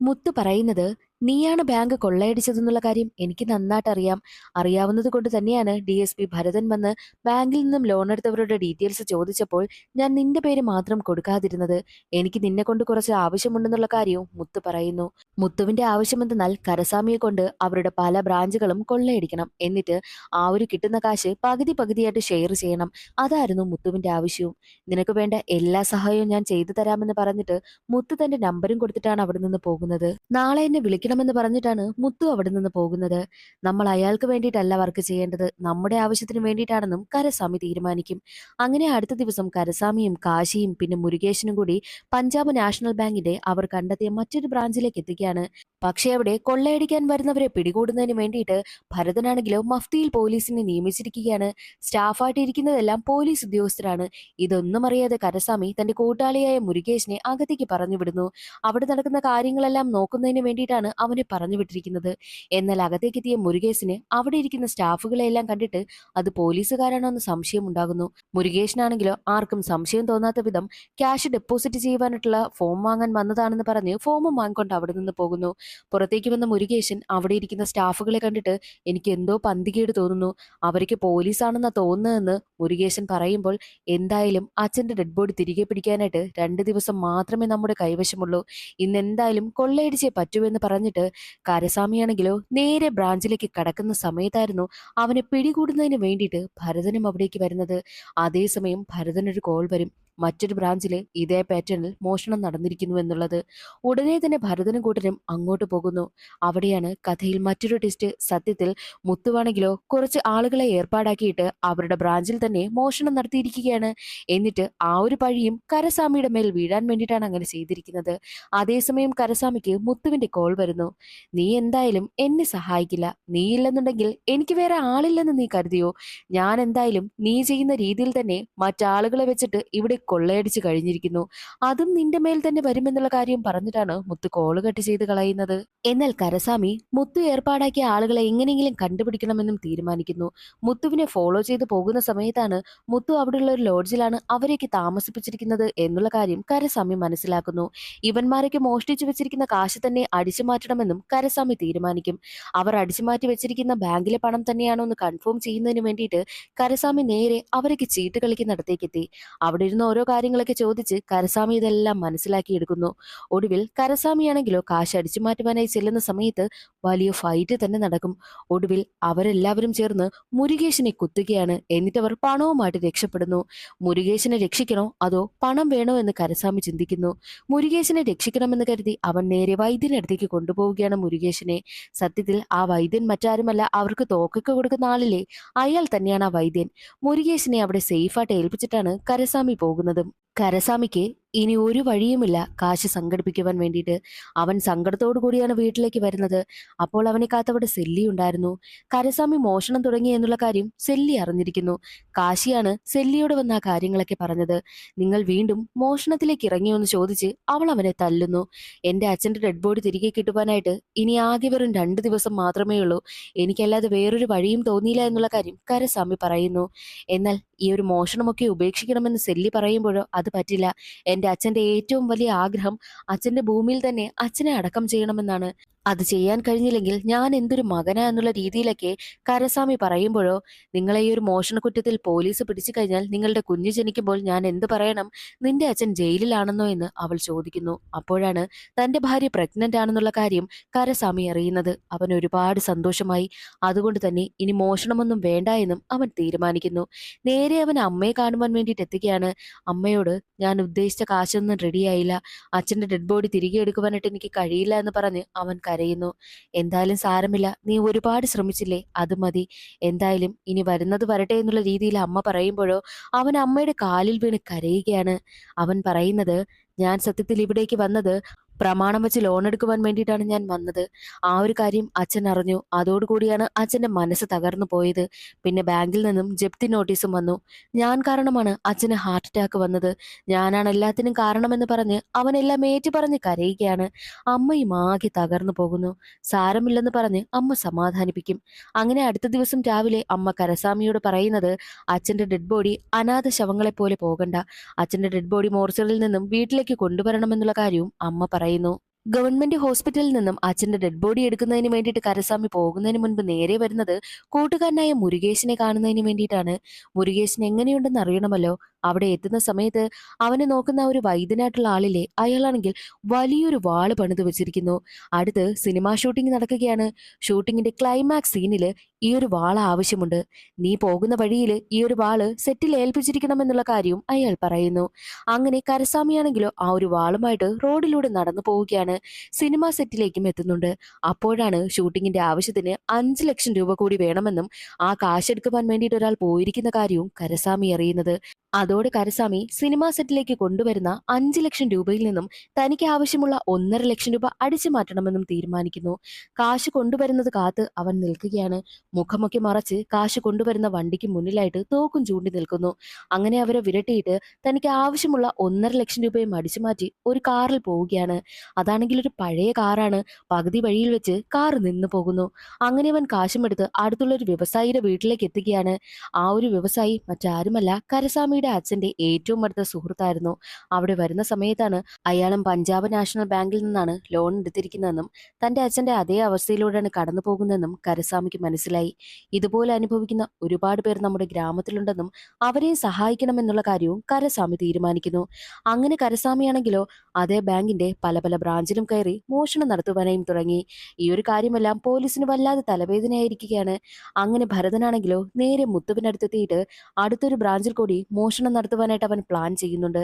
മുത്തു പറയുന്നത്, നീയാണ് ബാങ്ക് കൊള്ളയടിച്ചതെന്നുള്ള കാര്യം എനിക്ക് നന്നായിട്ട് അറിയാം. അറിയാവുന്നത് കൊണ്ട് തന്നെയാണ് DSP ഭരതൻ വന്ന് ബാങ്കിൽ നിന്നും ലോൺ എടുത്തവരുടെ ഡീറ്റെയിൽസ് ചോദിച്ചപ്പോൾ ഞാൻ നിന്റെ പേര് മാത്രം കൊടുക്കാതിരുന്നത്. എനിക്ക് നിന്നെ കൊണ്ട് കുറച്ച് ആവശ്യമുണ്ടെന്നുള്ള കാര്യവും മുത്തു പറയുന്നു. മുത്തുവിന്റെ ആവശ്യമെന്തെന്നാൽ കരസ്വാമിയെ കൊണ്ട് അവരുടെ പല ബ്രാഞ്ചുകളും കൊള്ളയടിക്കണം. എന്നിട്ട് ആ ഒരു കിട്ടുന്ന കാശ് പകുതി പകുതിയായിട്ട് ഷെയർ ചെയ്യണം. അതായിരുന്നു മുത്തുവിന്റെ ആവശ്യവും. നിനക്ക് വേണ്ട എല്ലാ സഹായവും ഞാൻ ചെയ്തു തരാമെന്ന് പറഞ്ഞിട്ട് മുത്തു തന്റെ നമ്പരും കൊടുത്തിട്ടാണ് അവിടെ നിന്ന് പോകുന്നത്. നാളെ എന്നെ വിളിക്കണമെന്ന് പറഞ്ഞിട്ടാണ് മുത്തു അവിടെ നിന്ന് പോകുന്നത്. നമ്മൾ അയാൾക്ക് വേണ്ടിയിട്ടല്ല വർക്ക് ചെയ്യേണ്ടത്, നമ്മുടെ ആവശ്യത്തിന് വേണ്ടിയിട്ടാണെന്നും കരസ്വാമി തീരുമാനിക്കും. അങ്ങനെ അടുത്ത ദിവസം കരസ്വാമിയും കാശിയും പിന്നെ മുരുകേശനും കൂടി പഞ്ചാബ് നാഷണൽ ബാങ്കിന്റെ അവർ കണ്ടെത്തിയ മറ്റൊരു ബ്രാഞ്ചിലേക്ക് എത്തുകയാണ്. പക്ഷേ അവിടെ കൊള്ളയടിക്കാൻ വരുന്നവരെ പിടികൂടുന്നതിന് വേണ്ടിയിട്ട് ഭരതനാണെങ്കിലോ മഫ്തിയിൽ പോലീസിനെ നിയമിച്ചിരിക്കുകയാണ്. സ്റ്റാഫായിട്ട് ഇരിക്കുന്നതെല്ലാം പോലീസ് ഉദ്യോഗസ്ഥരാണ്. ഇതൊന്നും അറിയാതെ കരസ്വാമി തന്റെ കൂട്ടാളിയായ മുരുകേശിനെ അകത്തേക്ക് പറഞ്ഞുവിടുന്നു. അവിടെ നടക്കുന്ന കാര്യങ്ങളെല്ലാം നോക്കുന്നതിന് വേണ്ടിയിട്ടാണ് അവനെ പറഞ്ഞുവിട്ടിരിക്കുന്നത്. എന്നാൽ അകത്തേക്കെത്തിയ മുരുകേശിന് അവിടെ ഇരിക്കുന്ന സ്റ്റാഫുകളെല്ലാം കണ്ടിട്ട് അത് പോലീസുകാരാണോ എന്ന് സംശയം ഉണ്ടാകുന്നു. മുരുകേശനാണെങ്കിലോ ആർക്കും സംശയം തോന്നാത്ത വിധം ക്യാഷ് ഡെപ്പോസിറ്റ് ചെയ്യുവാനായിട്ടുള്ള ഫോം വാങ്ങാൻ വന്നതാണെന്ന് പറഞ്ഞ് ഫോമും വാങ്ങിക്കൊണ്ട് അവിടെ നിന്ന് പോകുന്നു. പുറത്തേക്ക് വന്ന മുരുകേശൻ അവിടെ ഇരിക്കുന്ന സ്റ്റാഫുകളെ കണ്ടിട്ട് എനിക്ക് എന്തോ പന്തികേട് തോന്നുന്നു, അവർക്ക് പോലീസാണെന്നാ തോന്നുന്നതെന്ന് മുരുകേശൻ പറയുമ്പോൾ, എന്തായാലും അച്ഛന്റെ ഡെഡ് ബോഡി തിരികെ പിടിക്കാനായിട്ട് 2 ദിവസം മാത്രമേ നമ്മുടെ കൈവശമുള്ളൂ. ഇന്ന് എന്തായാലും കൊള്ളയടിച്ചേ പറ്റൂ എന്ന് പറഞ്ഞിട്ട് കരസ്വാമിയാണെങ്കിലോ നേരെ ബ്രാഞ്ചിലേക്ക് കടക്കുന്ന സമയത്തായിരുന്നു അവനെ പിടികൂടുന്നതിന് വേണ്ടിയിട്ട് ഭരതനും അവിടേക്ക് വരുന്നത്. അതേസമയം ഭരതനൊരു കോൾ വരും, മറ്റൊരു ബ്രാഞ്ചില് ഇതേ പാറ്റേണിൽ മോഷണം നടന്നിരിക്കുന്നു എന്നുള്ളത്. ഉടനെ തന്നെ ഭരതനും കൂട്ടരും അങ്ങോട്ട് പോകുന്നു. അവിടെയാണ് കഥയിൽ മറ്റൊരു ട്വിസ്റ്റ്. സത്യത്തിൽ മുത്തുവാണെങ്കിലോ കുറച്ച് ആളുകളെ ഏർപ്പാടാക്കിയിട്ട് അവരുടെ ബ്രാഞ്ചിൽ തന്നെ മോഷണം നടത്തിയിരിക്കുകയാണ്. എന്നിട്ട് ആ ഒരു പഴിയും കരസ്വാമിയുടെ മേൽ വീഴാൻ വേണ്ടിയിട്ടാണ് അങ്ങനെ ചെയ്തിരിക്കുന്നത്. അതേസമയം കരസ്വാമിക്ക് മുത്തുവിന്റെ കോൾ വരുന്നു. നീ എന്തായാലും എന്നെ സഹായിക്കില്ല, നീ ഇല്ലെന്നുണ്ടെങ്കിൽ എനിക്ക് വേറെ ആളില്ലെന്ന് നീ കരുതിയോ? ഞാൻ എന്തായാലും നീ ചെയ്യുന്ന രീതിയിൽ തന്നെ മറ്റാളുകളെ വെച്ചിട്ട് ഇവിടെ കൊള്ളയടിച്ച് കഴിഞ്ഞിരിക്കുന്നു, അതും നിന്റെ മേൽ തന്നെ വരുമെന്നുള്ള കാര്യം പറഞ്ഞിട്ടാണ് മുത്തു കോള് കട്ട് ചെയ്ത് കളയുന്നത്. എന്നാൽ കരസ്വാമി മുത്തു ഏർപ്പാടാക്കിയ ആളുകളെ എങ്ങനെയെങ്കിലും കണ്ടുപിടിക്കണമെന്നും തീരുമാനിക്കുന്നു. മുത്തുവിനെ ഫോളോ ചെയ്ത് പോകുന്ന സമയത്താണ് മുത്തു അവിടെയുള്ള ഒരു ലോഡ്ജിലാണ് അവരേക്ക് താമസിപ്പിച്ചിരിക്കുന്നത് എന്നുള്ള കാര്യം കരസ്വാമി മനസ്സിലാക്കുന്നു. ഇവന്മാരൊക്കെ മോഷ്ടിച്ചു വെച്ചിരിക്കുന്ന കാശ് തന്നെ അടിച്ചു മാറ്റണമെന്നും കരസ്വാമി തീരുമാനിക്കും. അവർ അടിച്ചു മാറ്റി വെച്ചിരിക്കുന്ന ബാങ്കിലെ പണം തന്നെയാണോ എന്ന് കൺഫേം ചെയ്യുന്നതിന് വേണ്ടിയിട്ട് കരസ്വാമി നേരെ അവരൊക്കെ ചീട്ട് കളിക്കുന്നിടത്തേക്കെത്തി. അവിടെ ഇരുന്ന് ഓരോ കാര്യങ്ങളൊക്കെ ചോദിച്ച് കരസ്വാമി ഇതെല്ലാം മനസ്സിലാക്കിയെടുക്കുന്നു. ഒടുവിൽ കരസ്വാമിയാണെങ്കിലോ കാശ് അടിച്ചു മാറ്റുവാനായി ചെല്ലുന്ന സമയത്ത് വലിയ ഫൈറ്റ് തന്നെ നടക്കും. ഒടുവിൽ അവരെല്ലാവരും ചേർന്ന് മുരുകേശനെ കുത്തുകയാണ്. എന്നിട്ട് അവർ പണവുമായിട്ട് രക്ഷപ്പെടുന്നു. മുരുകേശനെ രക്ഷിക്കണോ അതോ പണം വേണോ എന്ന് കരസ്വാമി ചിന്തിക്കുന്നു. മുരുകേശനെ രക്ഷിക്കണമെന്ന് കരുതി അവൻ നേരെ വൈദ്യനടുത്തേക്ക് കൊണ്ടുപോവുകയാണ് മുരുകേശനെ. സത്യത്തിൽ ആ വൈദ്യൻ മറ്റാരുമല്ല, അവർക്ക് തോക്കൊക്കെ കൊടുക്കുന്ന ആളില്ലേ, അയാൾ തന്നെയാണ് ആ വൈദ്യൻ. മുരുകേശനെ അവിടെ സേഫായിട്ട് ഏൽപ്പിച്ചിട്ടാണ് കരസ്വാമി പോകുന്നതും. കരസ്വാമിക്ക് ഇനി ഒരു വഴിയുമില്ല കാശ് സംഘടിപ്പിക്കുവാൻ വേണ്ടിയിട്ട്. അവൻ സങ്കടത്തോടു കൂടിയാണ് വീട്ടിലേക്ക് വരുന്നത്. അപ്പോൾ അവനെ കാത്തവിടെ സെല്ലി ഉണ്ടായിരുന്നു. കരസ്വാമി മോഷണം തുടങ്ങി എന്നുള്ള കാര്യം സെല്ലി അറിഞ്ഞിരിക്കുന്നു. കാശിയാണ് സെല്ലിയോട് വന്ന ആ കാര്യങ്ങളൊക്കെ പറഞ്ഞത്. നിങ്ങൾ വീണ്ടും മോഷണത്തിലേക്ക് ഇറങ്ങിയോ എന്ന് ചോദിച്ച് അവൾ അവനെ തല്ലുന്നു. എന്റെ അച്ഛന്റെ ഡെഡ് ബോഡി തിരികെ കിട്ടുവാനായിട്ട് ഇനി ആകെ വെറും 2 ദിവസം മാത്രമേ ഉള്ളൂ, എനിക്കല്ലാതെ വേറൊരു വഴിയും തോന്നിയില്ല എന്നുള്ള കാര്യം കരസ്വാമി പറയുന്നു. എന്നാൽ ഈ ഒരു മോഷണമൊക്കെ ഉപേക്ഷിക്കണമെന്ന് സെല്ലി പറയുമ്പോഴോ അത് പറ്റില്ല, എന്റെ അച്ഛന്റെ ഏറ്റവും വലിയ ആഗ്രഹം അച്ഛന്റെ ഭൂമിയിൽ തന്നെ അച്ഛനെ അടക്കം ചെയ്യണമെന്നാണ്. അത് ചെയ്യാൻ കഴിഞ്ഞില്ലെങ്കിൽ ഞാൻ എന്തൊരു മകനാ എന്നുള്ള രീതിയിലൊക്കെ കരസ്വാമി പറയുമ്പോഴോ, നിങ്ങളെ ഈ ഒരു മോഷണക്കുറ്റത്തിൽ പോലീസ് പിടിച്ചു കഴിഞ്ഞാൽ നിങ്ങളുടെ കുഞ്ഞ് ജനിക്കുമ്പോൾ ഞാൻ എന്ത് പറയണം, നിന്റെ അച്ഛൻ ജയിലിലാണെന്നോ എന്ന് അവൾ ചോദിക്കുന്നു. അപ്പോഴാണ് തന്റെ ഭാര്യ പ്രഗ്നന്റ് ആണെന്നുള്ള കാര്യം കരസ്വാമി അറിയുന്നത്. അവൻ ഒരുപാട് സന്തോഷമായി. അതുകൊണ്ട് തന്നെ ഇനി മോഷണമൊന്നും വേണ്ട എന്നും അവൻ തീരുമാനിക്കുന്നു. നേരെ അവൻ അമ്മയെ കാണുവാൻ വേണ്ടിയിട്ട് എത്തുകയാണ്. അമ്മയോട്, ഞാൻ ഉദ്ദേശിച്ച കാശൊന്നും റെഡിയായില്ല, അച്ഛന്റെ ഡെഡ് ബോഡി തിരികെ എടുക്കുവാനായിട്ട് എനിക്ക് കഴിയില്ല എന്ന് പറഞ്ഞ് അവൻ കരയുന്നു. എന്തായാലും സാരമില്ല, നീ ഒരുപാട് ശ്രമിച്ചില്ലേ, അത് മതി. എന്തായാലും ഇനി വരുന്നത് വരട്ടെ എന്നുള്ള രീതിയിൽ അമ്മ പറയുമ്പോഴോ അവൻ അമ്മയുടെ കാലിൽ വീണ് കരയുകയാണ്. അവൻ പറയുന്നത്, ഞാൻ സത്യത്തിൽ ഇവിടേക്ക് വന്നത് പ്രമാണം വെച്ച് ലോൺ എടുക്കുവാൻ വേണ്ടിയിട്ടാണ് ഞാൻ വന്നത്. ആ ഒരു കാര്യം അച്ഛൻ അറിഞ്ഞു. അതോടുകൂടിയാണ് അച്ഛന്റെ മനസ്സ് തകർന്നു പോയത്. പിന്നെ ബാങ്കിൽ നിന്നും ജപ്തി നോട്ടീസും വന്നു. ഞാൻ കാരണമാണ് അച്ഛന് ഹാർട്ട് അറ്റാക്ക് വന്നത്. ഞാനാണ് എല്ലാത്തിനും കാരണമെന്ന് പറഞ്ഞ് അവനെല്ലാം ഏറ്റു പറഞ്ഞ് കരയുകയാണ്. അമ്മയും ആകെ തകർന്നു പോകുന്നു. സാരമില്ലെന്ന് പറഞ്ഞ് അമ്മ സമാധാനിപ്പിക്കും. അങ്ങനെ അടുത്ത ദിവസം രാവിലെ അമ്മ കരസാമിയോട് പറയുന്നത്, അച്ഛന്റെ ഡെഡ് ബോഡി അനാഥ ശവങ്ങളെ പോലെ പോകണ്ട. അച്ഛന്റെ ഡെഡ് ബോഡി മോർച്ചറിയിൽ നിന്നും വീട്ടിലേക്ക് കൊണ്ടുവരണമെന്നുള്ള കാര്യവും അമ്മ പറയുന്നു. ഗവൺമെന്റ് ഹോസ്പിറ്റലിൽ നിന്നും അച്ഛന്റെ ഡെഡ് ബോഡി എടുക്കുന്നതിന് വേണ്ടിയിട്ട് കരസ്വാമി പോകുന്നതിന് മുൻപ് നേരെ വരുന്നത് കൂട്ടുകാരനായ മുരുകേശിനെ കാണുന്നതിന് വേണ്ടിയിട്ടാണ്. മുരുകേശൻ എങ്ങനെയുണ്ടെന്ന് അറിയണമല്ലോ. അവിടെ എത്തുന്ന സമയത്ത് അവനെ നോക്കുന്ന ഒരു വൈദ്യനായിട്ടുള്ള ആളില്ലേ, അയാളാണെങ്കിൽ വലിയൊരു വാള് പണിത് വെച്ചിരിക്കുന്നു. അടുത്ത് സിനിമാ ഷൂട്ടിംഗ് നടക്കുകയാണ്. ഷൂട്ടിങ്ങിന്റെ ക്ലൈമാക്സ് സീനില് ഈ ഒരു വാള് ആവശ്യമുണ്ട്. നീ പോകുന്ന വഴിയിൽ ഈ ഒരു വാള് സെറ്റിൽ ഏൽപ്പിച്ചിരിക്കണമെന്നുള്ള കാര്യവും അയാൾ പറയുന്നു. അങ്ങനെ കരസ്വാമിയാണെങ്കിലോ ആ ഒരു വാളുമായിട്ട് റോഡിലൂടെ നടന്നു പോവുകയാണ്. സിനിമാ സെറ്റിലേക്കും എത്തുന്നുണ്ട്. അപ്പോഴാണ് ഷൂട്ടിങ്ങിന്റെ ആവശ്യത്തിന് 5 ലക്ഷം രൂപ കൂടി വേണമെന്നും ആ കാശെടുക്കുവാൻ വേണ്ടിയിട്ട് ഒരാൾ പോയിരിക്കുന്ന കാര്യവും കരസ്വാമി അറിയുന്നത്. അതോടെ കരസ്വാമി സിനിമാ സെറ്റിലേക്ക് കൊണ്ടുവരുന്ന 5 ലക്ഷം രൂപയിൽ നിന്നും തനിക്ക് ആവശ്യമുള്ള 1.5 ലക്ഷം രൂപ അടിച്ചു മാറ്റണമെന്നും തീരുമാനിക്കുന്നു. കാശ് കൊണ്ടുവരുന്നത് കാത്ത് അവൻ നിൽക്കുകയാണ്. മുഖമൊക്കെ മറച്ച് കാശ് കൊണ്ടുവരുന്ന വണ്ടിക്ക് മുന്നിലായിട്ട് തോക്കും ചൂണ്ടി നിൽക്കുന്നു. അങ്ങനെ അവരെ വിരട്ടിയിട്ട് തനിക്ക് ആവശ്യമുള്ള 1.5 ലക്ഷം രൂപയും അടിച്ചു മാറ്റി ഒരു കാറിൽ പോവുകയാണ്. അതാണെങ്കിൽ ഒരു പഴയ കാറാണ്. പകുതി വഴിയിൽ വെച്ച് കാർ നിന്നു പോകുന്നു. അങ്ങനെ അവൻ കാശുമെടുത്ത് അടുത്തുള്ള ഒരു വ്യവസായിയുടെ വീട്ടിലേക്ക് എത്തുകയാണ്. ആ ഒരു വ്യവസായി മറ്റാരുമല്ല, കരസ്വാമിയുടെ അച്ഛന്റെ ഏറ്റവും അടുത്ത സുഹൃത്തായിരുന്നു. അവിടെ വരുന്ന സമയത്താണ് അയാളും പഞ്ചാബ് നാഷണൽ ബാങ്കിൽ നിന്നാണ് ലോൺ എടുത്തിരിക്കുന്നതെന്നും തന്റെ അച്ഛന്റെ അതേ അവസ്ഥയിലൂടെയാണ് കടന്നു പോകുന്നതെന്നും കരസ്വാമിക്ക് മനസ്സിലായി. ഇതുപോലെ അനുഭവിക്കുന്ന ഒരുപാട് പേർ നമ്മുടെ ഗ്രാമത്തിലുണ്ടെന്നും അവരെ സഹായിക്കണമെന്നുള്ള കാര്യവും കരസ്വാമി തീരുമാനിക്കുന്നു. അങ്ങനെ കരസ്വാമിയാണെങ്കിലോ അതേ ബാങ്കിന്റെ പല പല ബ്രാഞ്ചിലും കയറി മോഷണം നടത്തുവാനായും തുടങ്ങി. ഈ ഒരു കാര്യമെല്ലാം പോലീസിന് വല്ലാതെ തലവേദനയായിരിക്കുകയാണ്. അങ്ങനെ ഭരതനാണെങ്കിലോ നേരെ മുത്തുവിനടുത്തെത്തിയിട്ട് അടുത്തൊരു ബ്രാഞ്ചിൽ കൂടി മോഷണം നടത്തുവാനായിട്ട് അവൻ പ്ലാൻ ചെയ്യുന്നുണ്ട്.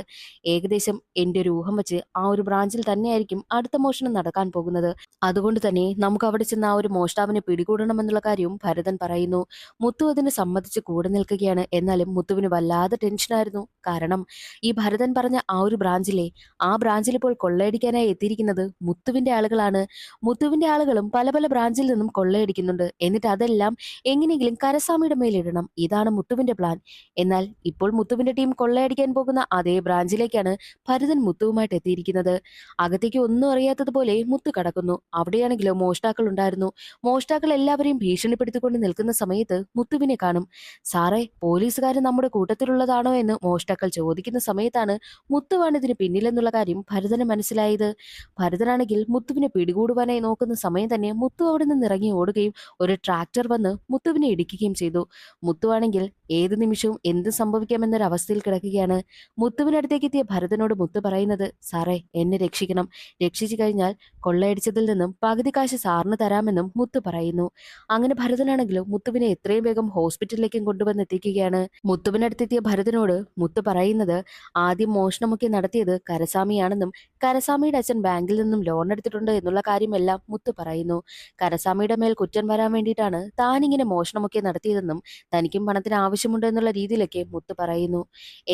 ഏകദേശം എന്റെ ഒരു ഊഹം വെച്ച് ആ ഒരു ബ്രാഞ്ചിൽ തന്നെയായിരിക്കും അടുത്ത മോഷണം നടക്കാൻ പോകുന്നത്. അതുകൊണ്ട് തന്നെ നമുക്ക് അവിടെ ചെന്ന് ആ ഒരു മോഷ്ടാവിനെ പിടികൂടണമെന്നുള്ള കാര്യവും ഭരതൻ പറയുന്നു. മുത്തു അതിന് സമ്മതിച്ച് കൂടെ നിൽക്കുകയാണ്. എന്നാലും മുത്തുവിന് വല്ലാതെ ടെൻഷനായിരുന്നു. കാരണം ഈ ഭരതൻ പറഞ്ഞ ആ ഒരു ബ്രാഞ്ചിലെ ആ ബ്രാഞ്ചിൽ ഇപ്പോൾ കൊള്ളയടിക്കാനായി എത്തിയിരിക്കുന്നത് മുത്തുവിന്റെ ആളുകളാണ്. മുത്തുവിന്റെ ആളുകളും പല പല ബ്രാഞ്ചിൽ നിന്നും കൊള്ളയടിക്കുന്നുണ്ട്. എന്നിട്ട് അതെല്ലാം എങ്ങനെയെങ്കിലും കരസ്വാമിയുടെ മേലിടണം. ഇതാണ് മുത്തുവിന്റെ പ്ലാൻ. എന്നാൽ ഇപ്പോൾ മുത്തുവിന്റെ ടീം കൊള്ളയടിക്കാൻ പോകുന്ന അതേ ബ്രാഞ്ചിലേക്കാണ് ഭരതൻ മുത്തുവുമായിട്ട് എത്തിയിരിക്കുന്നത്. അകത്തേക്ക് ഒന്നും അറിയാത്തതുപോലെ മുത്തു കടക്കുന്നു. അവിടെയാണെങ്കിലോ മോഷ്ടാക്കൾ ഉണ്ടായിരുന്നു. മോഷ്ടാക്കൾ എല്ലാവരെയും ഭീഷണിപ്പെടുത്തിക്കൊണ്ട് നിൽക്കുന്ന സമയത്ത് മുത്തുവിനെ കാണും. സാറേ, പോലീസുകാരൻ നമ്മുടെ കൂട്ടത്തിലുള്ളതാണോ എന്ന് മോഷ്ടാക്കൾ ചോദിക്കുന്ന സമയത്താണ് മുത്തുവാണ് ഇതിന് പിന്നിലെന്നുള്ള കാര്യം ഭരതന് മനസ്സിലായത്. ഭരതനാണെങ്കിൽ മുത്തുവിനെ പിടികൂടുവാനായി നോക്കുന്ന സമയം തന്നെ മുത്തു അവിടെ നിന്ന് ഇറങ്ങി ഓടുകയും ഒരു ട്രാക്ടർ വന്ന് മുത്തുവിനെ ഇടിക്കുകയും ചെയ്തു. മുത്തുവാണെങ്കിൽ ഏത് നിമിഷവും എന്ത് സംഭവിക്കാമെന്നൊരവസ്ഥയിൽ കിടക്കുകയാണ്. മുത്തുവിനടുത്തേക്ക് എത്തിയ ഭരതനോട് മുത്തു പറയുന്നത്, സാറേ, എന്നെ രക്ഷിക്കണം. രക്ഷിച്ചു കഴിഞ്ഞാൽ കൊള്ളയടിച്ചതിൽ നിന്നും പകുതി കാശ് സാറിന് തരാമെന്നും മുത്തു പറയുന്നു. അങ്ങനെ ഭരതനാണെങ്കിലും മുത്തുവിനെ എത്രയും വേഗം ഹോസ്പിറ്റലിലേക്കും കൊണ്ടുവന്ന് എത്തിക്കുകയാണ്. മുത്തുവിനടുത്തെത്തിയ ഭരതനോട് മുത്തു പറയുന്നത്, ആദ്യം മോഷണമൊക്കെ നടത്തിയത് കരസ്വാമിയാണെന്നും കരസ്വാമിയുടെ അച്ഛൻ ബാങ്കിൽ നിന്നും ലോൺ എടുത്തിട്ടുണ്ട് എന്നുള്ള കാര്യമെല്ലാം മുത്തു പറയുന്നു. കരസ്വാമിയുടെ മേൽ കുറ്റം വരാൻ വേണ്ടിയിട്ടാണ് താനിങ്ങനെ മോഷണമൊക്കെ നടത്തിയതെന്നും തനിക്കും പണത്തിന് ആവശ്യമുണ്ട് എന്നുള്ള രീതിയിലൊക്കെ മുത്തു പറയുന്നു.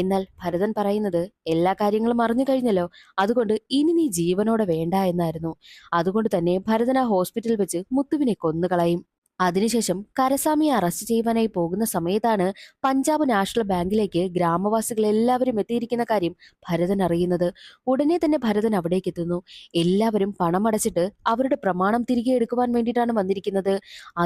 എന്നാൽ ഭരതൻ പറയുന്നത്, എല്ലാ കാര്യങ്ങളും അറിഞ്ഞു കഴിഞ്ഞല്ലോ, അതുകൊണ്ട് ഇനി നീ ജീവനോടെ വേണ്ട എന്നായിരുന്നു. അതുകൊണ്ട് തന്നെ ഭരതൻ ആ ഹോസ്പിറ്റലിൽ വെച്ച് മുത്തുവിനെ കൊന്നുകളയും. അതിനുശേഷം കരസ്വാമിയെ അറസ്റ്റ് ചെയ്യുവാനായി പോകുന്ന സമയത്താണ് പഞ്ചാബ് നാഷണൽ ബാങ്കിലേക്ക് ഗ്രാമവാസികൾ എല്ലാവരും എത്തിയിരിക്കുന്ന കാര്യം ഭരതൻ അറിയുന്നത്. ഉടനെ തന്നെ ഭരതൻ അവിടേക്ക് എത്തുന്നു. എല്ലാവരും പണമടച്ചിട്ട് അവരുടെ പ്രമാണം തിരികെ എടുക്കുവാൻ വേണ്ടിയിട്ടാണ് വന്നിരിക്കുന്നത്.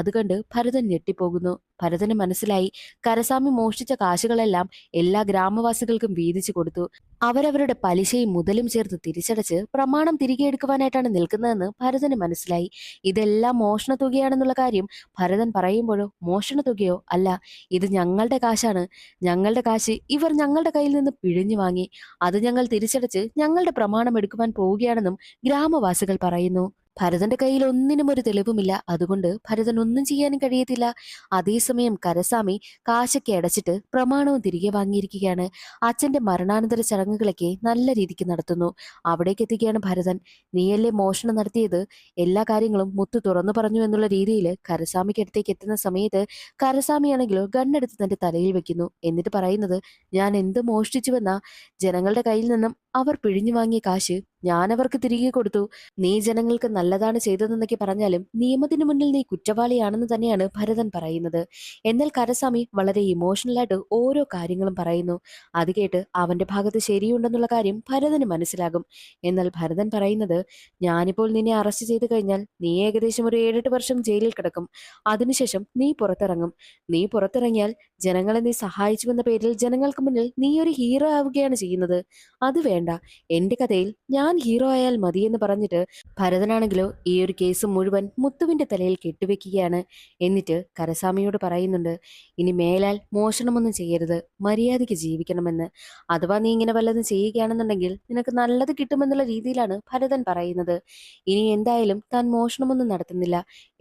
അത് കണ്ട് ഭരതൻ ഞെട്ടിപ്പോകുന്നു. ഭരതന് മനസ്സിലായി, കരസ്വാമി മോഷ്ടിച്ച കാശുകളെല്ലാം എല്ലാ ഗ്രാമവാസികൾക്കും വീതിച്ചു കൊടുത്തു. അവരവരുടെ പലിശയും മുതലും ചേർത്ത് തിരിച്ചടച്ച് പ്രമാണം തിരികെ എടുക്കുവാനായിട്ടാണ് നിൽക്കുന്നതെന്ന് ഭരതന് മനസ്സിലായി. ഇതെല്ലാം മോഷണ തുകയാണെന്നുള്ള കാര്യം ഭരതൻ പറയുമ്പോഴോ, മോഷണ തുകയോ അല്ല, ഇത് ഞങ്ങളുടെ കാശാണ്. ഞങ്ങളുടെ കാശ് ഇവർ ഞങ്ങളുടെ കയ്യിൽ നിന്ന് പിഴിഞ്ഞു വാങ്ങി. അത് ഞങ്ങൾ തിരിച്ചടച്ച് ഞങ്ങളുടെ പ്രമാണം എടുക്കുവാൻ പോവുകയാണെന്നും ഗ്രാമവാസികൾ പറയുന്നു. ഭരതന്റെ കയ്യിൽ ഒന്നിനും ഒരു തെളിവുമില്ല. അതുകൊണ്ട് ഭരതൻ ഒന്നും ചെയ്യാനും കഴിയത്തില്ല. അതേസമയം കരസ്വാമി കാശൊക്കെ അടച്ചിട്ട് പ്രമാണവും തിരികെ വാങ്ങിയിരിക്കുകയാണ്. അച്ഛന്റെ മരണാനന്തര ചടങ്ങുകളൊക്കെ നല്ല രീതിക്ക് നടത്തുന്നു. അവിടേക്ക് എത്തിക്കുകയാണ് ഭരതൻ. നീയല്ലേ മോഷണം നടത്തിയത്, എല്ലാ കാര്യങ്ങളും മുത്തു തുറന്നു പറഞ്ഞു എന്നുള്ള രീതിയിൽ കരസ്വാമിക്ക് അടുത്തേക്ക് എത്തുന്ന സമയത്ത് കരസ്വാമിയാണെങ്കിലോ ഗണ്ണെടുത്ത് തന്റെ തലയിൽ വെക്കുന്നു. എന്നിട്ട് പറയുന്നത്, ഞാൻ എന്ത് മോഷ്ടിച്ചുവെന്നാ, ജനങ്ങളുടെ കയ്യിൽ നിന്നും അവർ പിഴിഞ്ഞു വാങ്ങിയ കാശ് ഞാൻ അവർക്ക് തിരികെ കൊടുത്തു. നീ ജനങ്ങൾക്ക് നല്ലതാണ് ചെയ്തതെന്നൊക്കെ പറഞ്ഞാലും നിയമത്തിന് മുന്നിൽ നീ കുറ്റവാളിയാണെന്ന് തന്നെയാണ് ഭരതൻ പറയുന്നത്. എന്നാൽ കരസ്വാമി വളരെ ഇമോഷണലായിട്ട് ഓരോ കാര്യങ്ങളും പറയുന്നു. അത് കേട്ട് അവന്റെ ഭാഗത്ത് ശരിയുണ്ടെന്നുള്ള കാര്യം ഭരതന് മനസ്സിലാകും. എന്നാൽ ഭരതൻ പറയുന്നത്, ഞാനിപ്പോൾ നിന്നെ അറസ്റ്റ് ചെയ്ത് കഴിഞ്ഞാൽ നീ ഏകദേശം ഒരു 7-8 വർഷം ജയിലിൽ കിടക്കും. അതിനുശേഷം നീ പുറത്തിറങ്ങും. നീ പുറത്തിറങ്ങിയാൽ ജനങ്ങളെ നീ സഹായിച്ചുവെന്ന പേരിൽ ജനങ്ങൾക്ക് മുന്നിൽ നീ ഒരു ഹീറോ ആവുകയാണ് ചെയ്യുന്നത്. അത് വേണ്ട, എന്റെ കഥയിൽ ഞാൻ ഹീറോ ആയാൽ മതിയെന്ന് പറഞ്ഞിട്ട് ഭരതനാണെങ്കിലോ ഈ ഒരു കേസ് മുഴുവൻ മുത്തുവിന്റെ തലയിൽ കെട്ടിവെക്കുകയാണ്. എന്നിട്ട് കരസ്വാമിയോട് പറയുന്നുണ്ട്, ഇനി മേലാൽ മോഷണമൊന്നും ചെയ്യരുത്, മര്യാദയ്ക്ക് ജീവിക്കണമെന്ന്. അഥവാ നീ ഇങ്ങനെ വല്ലതും ചെയ്യുകയാണെന്നുണ്ടെങ്കിൽ നിനക്ക് നല്ലത് കിട്ടുമെന്നുള്ള രീതിയിലാണ് ഭരതൻ പറയുന്നത്. ഇനി എന്തായാലും താൻ മോഷണമൊന്നും നടത്തുന്നില്ല,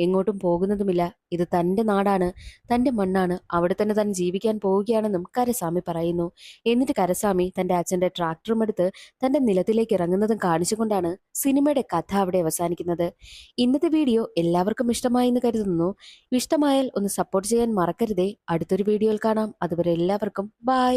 എങ്ങോട്ടും പോകുന്നതുമില്ല. ഇത് തന്റെ നാടാണ്, തന്റെ മണ്ണാണ്, അവിടെ തന്നെ താൻ ജീവിക്കാൻ പോവുകയാണെന്നും കരസ്വാമി പറയുന്നു. എന്നിട്ട് കരസ്വാമി തന്റെ അച്ഛന്റെ ട്രാക്ടറും എടുത്ത് തന്റെ നിലത്തിലേക്ക് ഇറങ്ങുന്നതും കാണിച്ചുകൊണ്ടാണ് സിനിമയുടെ കഥ അവിടെ അവസാനിക്കുന്നത്. ഇന്നത്തെ വീഡിയോ എല്ലാവർക്കും ഇഷ്ടമായി എന്ന് കരുതുന്നു. ഇഷ്ടമായാൽ ഒന്ന് സപ്പോർട്ട് ചെയ്യാൻ മറക്കരുതേ. അടുത്തൊരു വീഡിയോയിൽ കാണാം. അതുവരെ എല്ലാവർക്കും ബൈ.